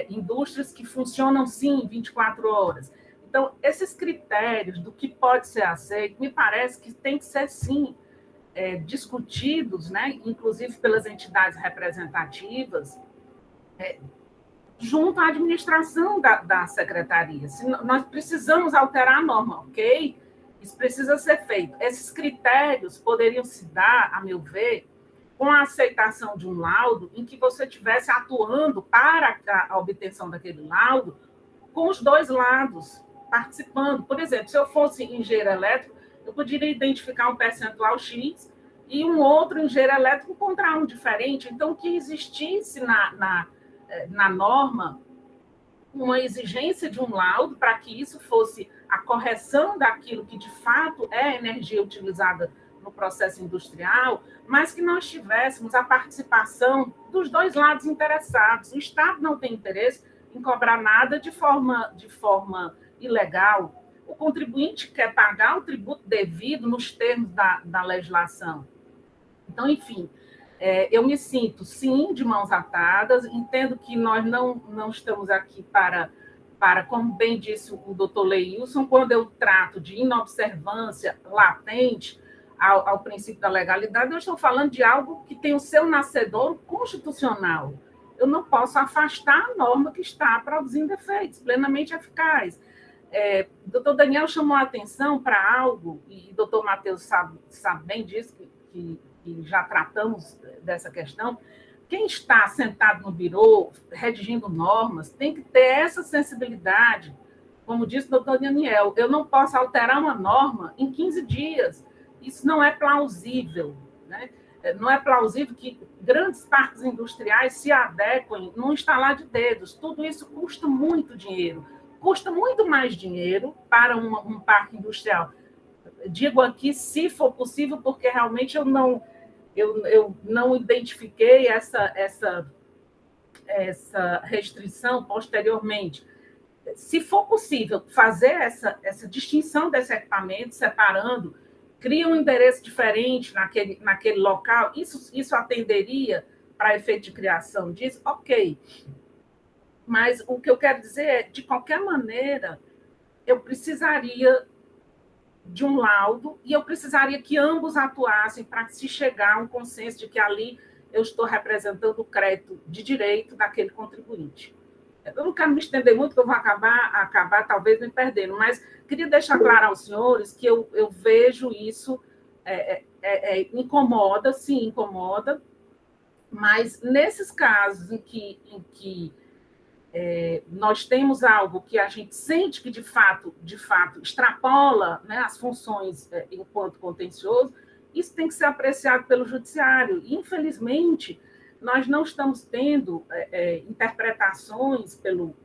indústrias que funcionam, sim, 24 horas. Então, esses critérios do que pode ser aceito, me parece que tem que ser, sim, discutidos, né, inclusive pelas entidades representativas, junto à administração da secretaria. Se nós precisamos alterar a norma, ok? Isso precisa ser feito. Esses critérios poderiam se dar, a meu ver, com a aceitação de um laudo em que você estivesse atuando para a obtenção daquele laudo com os dois lados participando. Por exemplo, se eu fosse engenheiro elétrico, eu poderia identificar um percentual X e um outro engenheiro elétrico encontrar um diferente. Então, que existisse na norma uma exigência de um laudo para que isso fosse a correção daquilo que, de fato, é energia utilizada no processo industrial, mas que nós tivéssemos a participação dos dois lados interessados. O Estado não tem interesse em cobrar nada de forma ilegal. O contribuinte quer pagar o tributo devido nos termos da legislação. Então, enfim, eu me sinto, sim, de mãos atadas, entendo que nós não estamos aqui para, como bem disse o doutor Leilson, quando eu trato de inobservância latente ao princípio da legalidade, eu estou falando de algo que tem o seu nascedouro constitucional. Eu não posso afastar a norma que está produzindo efeitos plenamente eficazes. O doutor Daniel chamou a atenção para algo, e o doutor Matheus sabe bem disso, que já tratamos dessa questão. Quem está sentado no birô, redigindo normas, tem que ter essa sensibilidade. Como disse o doutor Daniel, eu não posso alterar uma norma em 15 dias. Isso não é plausível, né? Não é plausível que grandes parques industriais se adequem num estalar de dedos. Tudo isso custa muito dinheiro. Custa muito mais dinheiro para um parque industrial. Digo aqui, se for possível, porque realmente eu não identifiquei essa restrição posteriormente. Se for possível fazer essa distinção desse equipamento, separando, cria um endereço diferente naquele local, isso atenderia para efeito de criação disso? Ok. Mas o que eu quero dizer é, de qualquer maneira, eu precisaria de um laudo e eu precisaria que ambos atuassem para se chegar a um consenso de que ali eu estou representando o crédito de direito daquele contribuinte. Eu não quero me estender muito, porque eu vou acabar talvez me perdendo, mas queria deixar claro aos senhores que eu vejo isso, incomoda, sim, incomoda, mas nesses casos em que nós temos algo que a gente sente que, de fato extrapola, né, as funções enquanto contencioso, isso tem que ser apreciado pelo judiciário. E, infelizmente, nós não estamos tendo interpretações pelo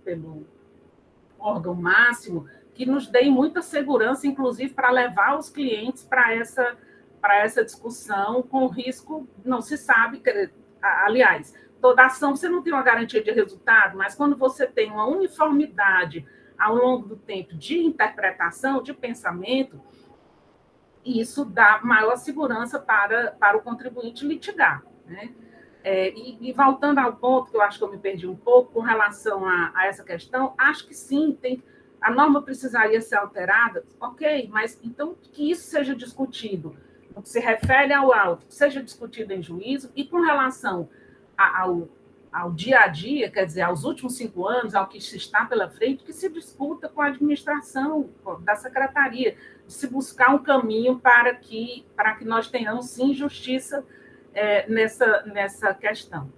órgão máximo que nos deem muita segurança, inclusive para levar os clientes para essa discussão, com risco, não se sabe, aliás, toda ação você não tem uma garantia de resultado, mas quando você tem uma uniformidade ao longo do tempo de interpretação, de pensamento, isso dá maior segurança para o contribuinte litigar, né? E voltando ao ponto que eu acho que eu me perdi um pouco com relação a essa questão, acho que sim, a norma precisaria ser alterada, ok, mas então que isso seja discutido, no que se refere ao auto, seja discutido em juízo, e com relação ao dia a dia, quer dizer, aos últimos 5 anos, ao que se está pela frente, que se discuta com a administração da secretaria, de se buscar um caminho para que nós tenhamos, sim, justiça nessa questão.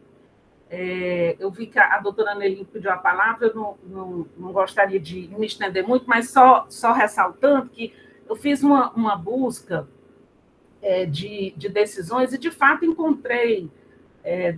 Eu vi que a doutora Nelly pediu a palavra, eu não gostaria de me estender muito, mas só ressaltando que eu fiz uma busca de decisões e, de fato, encontrei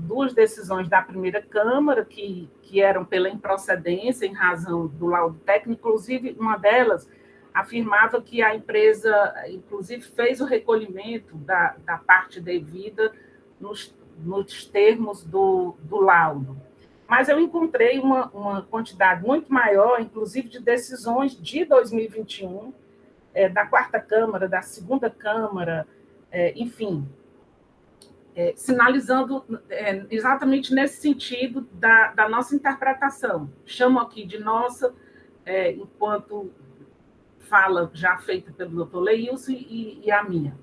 2 decisões da primeira Câmara que eram pela improcedência em razão do laudo técnico. Inclusive, uma delas afirmava que a empresa, inclusive, fez o recolhimento da parte devida nos termos do laudo. Mas eu encontrei uma quantidade muito maior, inclusive, de decisões de 2021, da 4ª Câmara, da 2ª Câmara, enfim, sinalizando exatamente nesse sentido da nossa interpretação. Chamo aqui de nossa, enquanto fala já feita pelo doutor Leilson e a minha.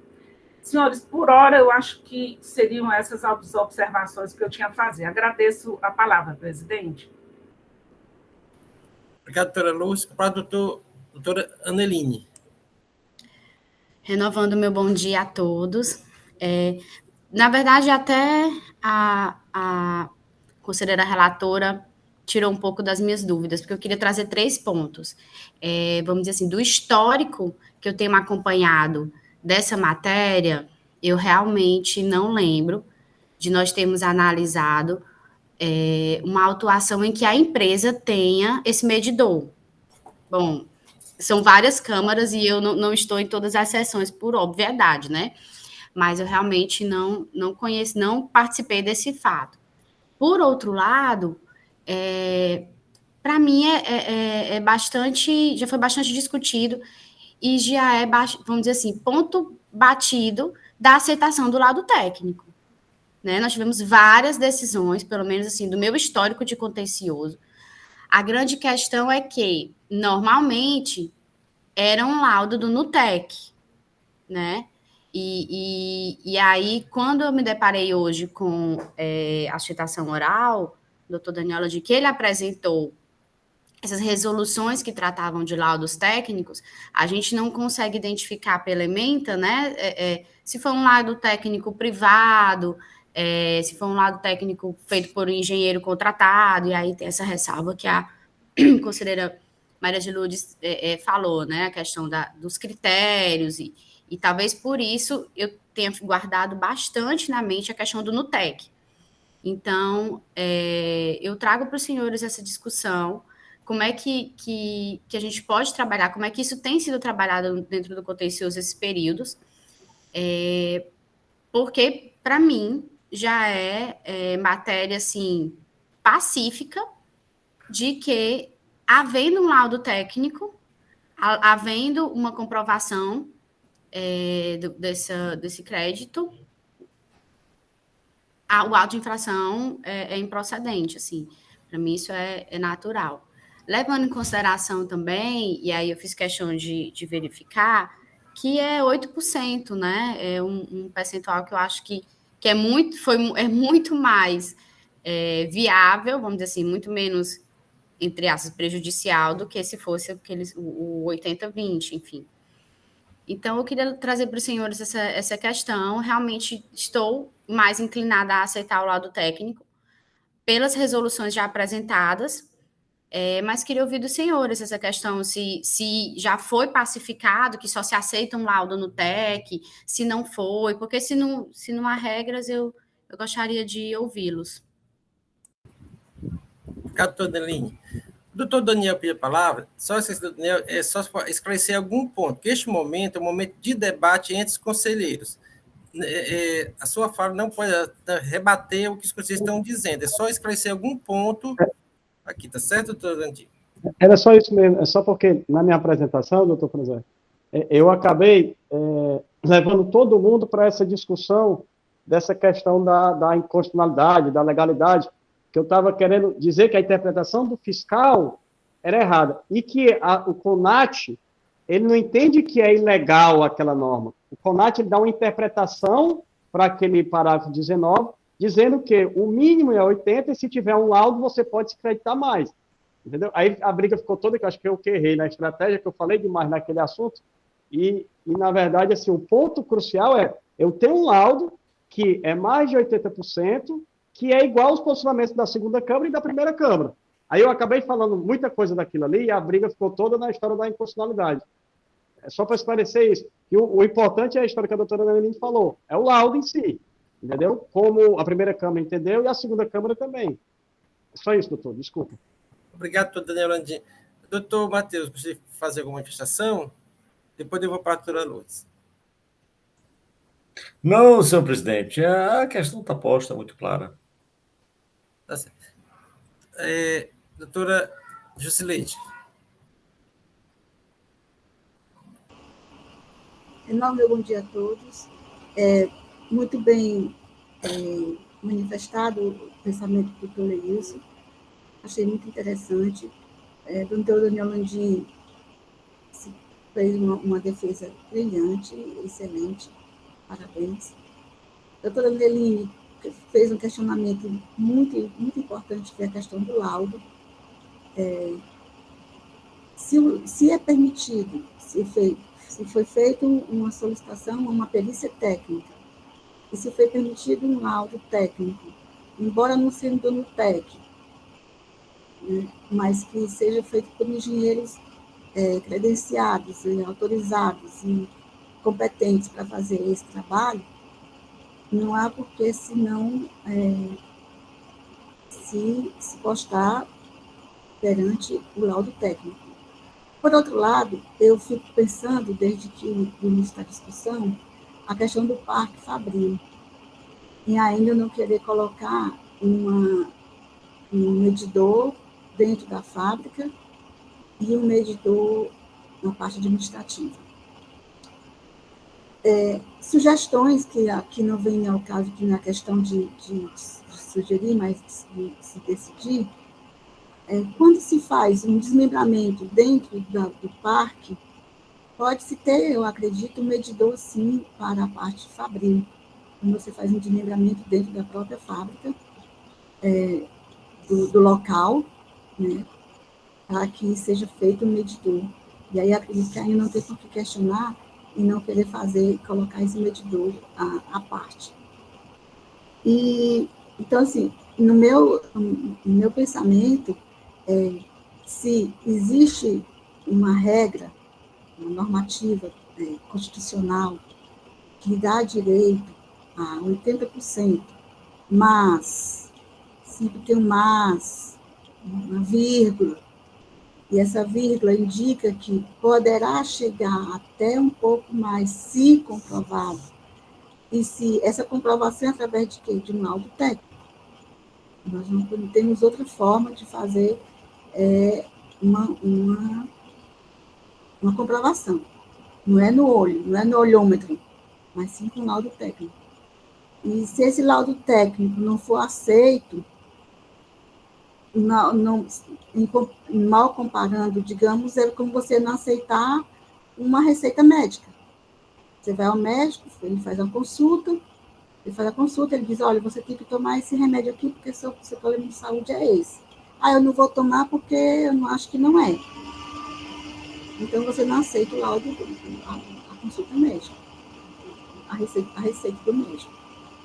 Senhores, por hora, eu acho que seriam essas as observações que eu tinha a fazer. Agradeço a palavra, presidente. Obrigado, doutora Lúcia. Para a doutora Aneline. Renovando meu bom dia a todos. Na verdade, até a conselheira relatora tirou um pouco das minhas dúvidas, porque eu queria trazer 3 pontos. Vamos dizer assim, do histórico que eu tenho acompanhado dessa matéria, eu realmente não lembro de nós termos analisado uma autuação em que a empresa tenha esse medidor. Bom, são várias câmaras e eu não estou em todas as sessões, por obviedade, né? Mas eu realmente não conheço, não participei desse fato. Por outro lado, para mim já foi bastante discutido e já é, vamos dizer assim, ponto batido da aceitação do lado técnico. Né? Nós tivemos várias decisões, pelo menos assim, do meu histórico de contencioso. A grande questão é que, normalmente, era um laudo do NUTEC, né? E aí, quando eu me deparei hoje com a citação oral, doutor Daniela, de que ele apresentou essas resoluções que tratavam de laudos técnicos, a gente não consegue identificar pela ementa, né, se foi um laudo técnico privado, se foi um laudo técnico feito por um engenheiro contratado, e aí tem essa ressalva que a conselheira Maria de Lourdes falou, né, a questão dos critérios, e talvez por isso eu tenha guardado bastante na mente a questão do NUTEC. Então, eu trago para os senhores essa discussão, como é que a gente pode trabalhar, como é que isso tem sido trabalhado dentro do contencioso esses períodos, porque, para mim, já é matéria, assim, pacífica de que, havendo um laudo técnico, havendo uma comprovação desse crédito, o auto de infração é improcedente, assim, para mim isso é natural. Levando em consideração também, e aí eu fiz questão de verificar, que é 8%, né? É um percentual que eu acho que é muito mais viável, vamos dizer assim, muito menos, entre aspas, prejudicial do que se fosse o 80-20, enfim. Então, eu queria trazer para os senhores essa questão. Realmente estou mais inclinada a aceitar o lado técnico pelas resoluções já apresentadas, mas queria ouvir dos senhores essa questão, se já foi pacificado, que só se aceita um laudo no TEC, se não foi, porque se não há regras, eu gostaria de ouvi-los. Obrigado, doutor Aneline. O doutor Daniel pediu a palavra, só esclarecer algum ponto, porque este momento é um momento de debate entre os conselheiros. A sua fala não pode rebater o que os conselheiros estão dizendo, é só esclarecer algum ponto aqui, tá certo, doutor Daniel? Era só isso mesmo, é só porque na minha apresentação, doutor Franzé, eu acabei levando todo mundo para essa discussão dessa questão da inconstitucionalidade, da legalidade, que eu estava querendo dizer que a interpretação do fiscal era errada, e que o CONAT, ele não entende que é ilegal aquela norma. O CONAT ele dá uma interpretação para aquele parágrafo 19, dizendo que o mínimo é 80 e se tiver um laudo, você pode se creditar mais. Entendeu? Aí a briga ficou toda, que eu acho que eu que errei na estratégia, que eu falei demais naquele assunto, e na verdade, assim, o ponto crucial é, eu tenho um laudo que é mais de 80%, que é igual aos posicionamentos da segunda Câmara e da primeira Câmara. Aí eu acabei falando muita coisa daquilo ali, e a briga ficou toda na história da inconstitucionalidade. É só para esclarecer isso. E o importante é a história que a doutora Neline falou, é o laudo em si, entendeu? Como a primeira Câmara entendeu e a segunda Câmara também. É só isso, doutor, desculpa. Obrigado, doutor Daniel Landim. Doutor Matheus, você fazer alguma manifestação? Depois eu vou para a doutora Lourdes. Não, senhor presidente, a questão está posta, muito clara. Tá certo. Doutora Jusileide. Enorme bom dia a todos. Muito bem manifestado o pensamento do doutor Leilson. Achei muito interessante. O doutor Daniel Landim fez uma defesa brilhante, excelente. Parabéns. A doutora Neline fez um questionamento muito, muito importante, que é a questão do laudo. Se é permitido, se foi feita uma solicitação, uma perícia técnica, e se foi permitido um laudo técnico, embora não sendo no TEC, né, mas que seja feito por engenheiros credenciados, autorizados e competentes para fazer esse trabalho, não há por que, senão, se postar perante o laudo técnico. Por outro lado, eu fico pensando, desde que o início da discussão, a questão do Parque Fabril, e ainda não querer colocar um medidor dentro da fábrica e um medidor na parte administrativa. Sugestões que aqui não vem ao caso, que na questão de sugerir, mas de se decidir, quando se faz um desmembramento dentro do parque, pode-se ter, eu acredito, um medidor, sim, para a parte fabril. Quando você faz um desmembramento dentro da própria fábrica, do local, né, para que seja feito um medidor. E aí, acredito que ainda não tem por que questionar e não querer colocar esse medidor à parte. Então, assim, no meu pensamento, se existe uma regra, uma normativa constitucional que dá direito a 80%, mas, sempre tem um mas, uma vírgula, e essa vírgula indica que poderá chegar até um pouco mais, se comprovado. E se essa comprovação é através de quê? De um laudo técnico. Nós não temos outra forma de fazer uma comprovação. Não é no olho, não é no olhômetro, mas sim com laudo técnico. E se esse laudo técnico não for aceito, mal comparando, digamos, é como você não aceitar uma receita médica. Você vai ao médico, ele faz a consulta, ele diz, olha, você tem que tomar esse remédio aqui, porque seu problema de saúde é esse. Eu não vou tomar porque eu não acho que não é. Então, você não aceita o laudo, a consulta médica, a receita do médico.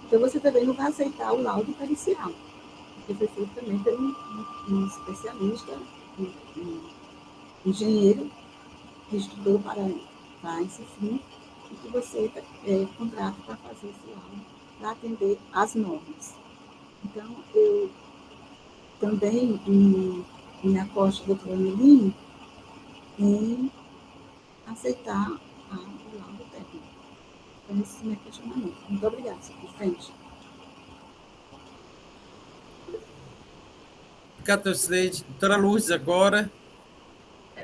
Então, você também não vai aceitar o laudo pericial, que foi feito também por um especialista, um engenheiro, que estudou para esse fim, e que você contrata para fazer esse laudo, para atender às normas. Então, eu também me aposto, doutora Neline, em aceitar o laudo técnico. Então, esse é o meu questionamento. Muito obrigada, senhor presidente. Obrigado, Jusileide. Doutora Lourdes, agora.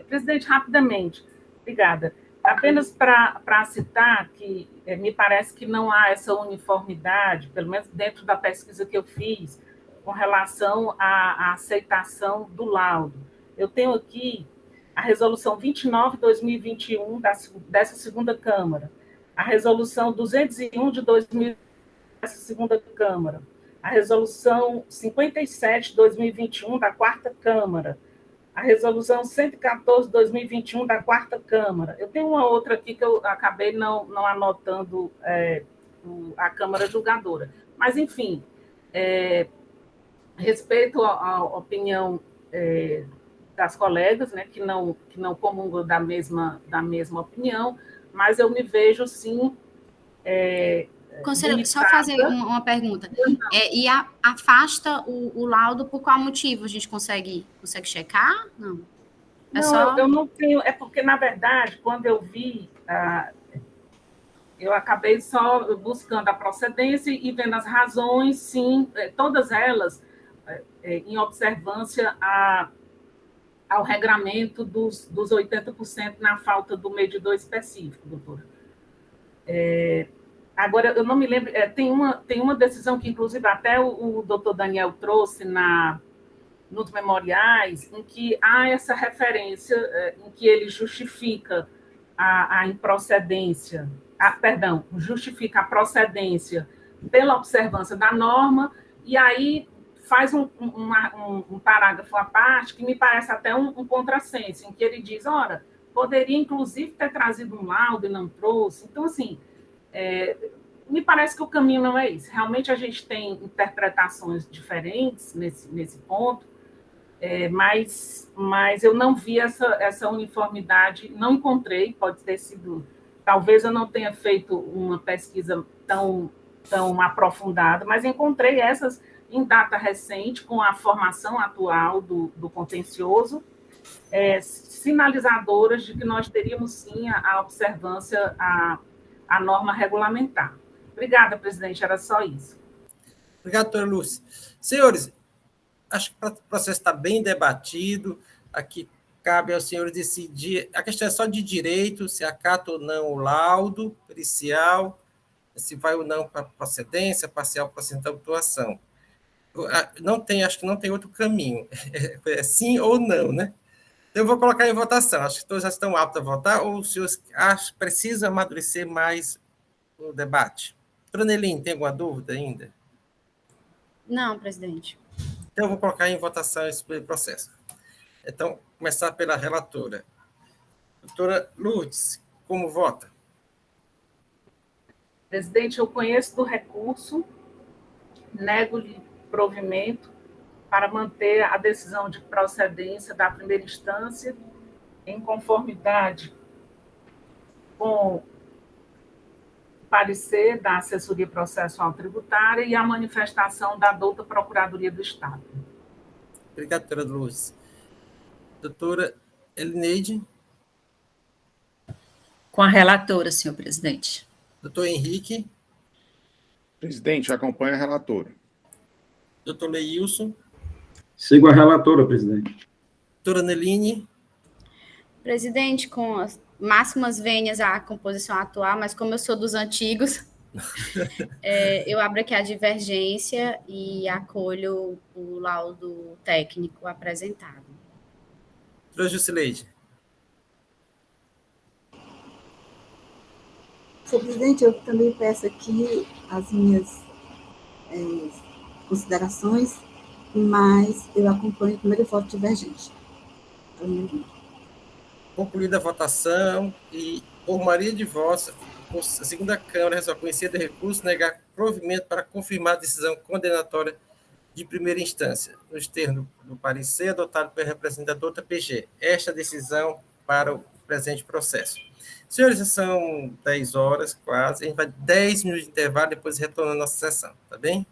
Presidente, rapidamente. Obrigada. Apenas para citar que me parece que não há essa uniformidade, pelo menos dentro da pesquisa que eu fiz, com relação à aceitação do laudo. Eu tenho aqui a resolução 29/2021 dessa segunda Câmara, a resolução 201 de 2000 dessa segunda Câmara, a a Resolução 57 de 2021 da Quarta Câmara, a Resolução 114 de 2021 da Quarta Câmara. Eu tenho uma outra aqui que eu acabei não anotando a Câmara Julgadora. Mas, enfim, respeito à opinião das colegas, né, que não comungam da mesma opinião, mas eu me vejo, sim... Conselheiro, só fazer uma pergunta. E afasta o laudo por qual motivo? A gente consegue checar? Não. Eu não tenho... É porque, na verdade, quando eu vi... eu acabei só buscando a procedência e vendo as razões, sim, todas elas em observância ao regramento dos 80% na falta do medidor específico, doutora. Agora, eu não me lembro, tem uma decisão que, inclusive, até o doutor Daniel trouxe nos memoriais, em que há essa referência, em que ele justifica a improcedência, justifica a procedência pela observância da norma, e aí faz um parágrafo à parte, que me parece até um contrassenso, em que ele diz, ora, poderia, inclusive, ter trazido um laudo e não trouxe. Então, assim, me parece que o caminho não é esse. Realmente, a gente tem interpretações diferentes nesse ponto, mas eu não vi essa uniformidade, não encontrei, pode ter sido... Talvez eu não tenha feito uma pesquisa tão aprofundada, mas encontrei essas em data recente, com a formação atual do contencioso, sinalizadoras de que nós teríamos, sim, a observância à norma regulamentar. Obrigada, presidente, era só isso. Obrigado, doutora Lúcia. Senhores, acho que o processo está bem debatido, aqui cabe aos senhores decidir, a questão é só de direito, se acata ou não o laudo pericial, se vai ou não para procedência, parcial procedência da autuação. Acho que não tem outro caminho, sim ou não, né? Então, eu vou colocar em votação, acho que todos já estão aptos a votar, ou os senhores precisam amadurecer mais o debate? Doutora Neline, tem alguma dúvida ainda? Não, presidente. Então, eu vou colocar em votação esse processo. Então, começar pela relatora. Doutora Lourdes, como vota? Presidente, eu conheço do recurso, nego-lhe provimento para manter a decisão de procedência da primeira instância em conformidade com o parecer da Assessoria Processual Tributária e a manifestação da douta Procuradoria do Estado. Obrigado, doutora Lourdes. Doutora Elineide? Com a relatora, senhor presidente. Doutor Henrique? Presidente, acompanha a relatora. Doutor Leilson? Sigo a relatora, presidente. Doutora Neline? Presidente, com as máximas vênias à composição atual, mas como eu sou dos antigos, eu abro aqui a divergência e acolho o laudo técnico apresentado. Doutora Jusileide? Senhor presidente, eu também peço aqui as minhas considerações, mas eu acompanho o primeiro voto divergente. Concluída a votação e, por maioria de votos, a segunda Câmara resolve conhecer de recurso, negar provimento para confirmar a decisão condenatória de primeira instância, nos termos do parecer adotado pelo representador da PG. Esta decisão para o presente processo. Senhores, já são 10 horas quase, a gente vai 10 minutos de intervalo, depois retorna a nossa sessão, tá bem?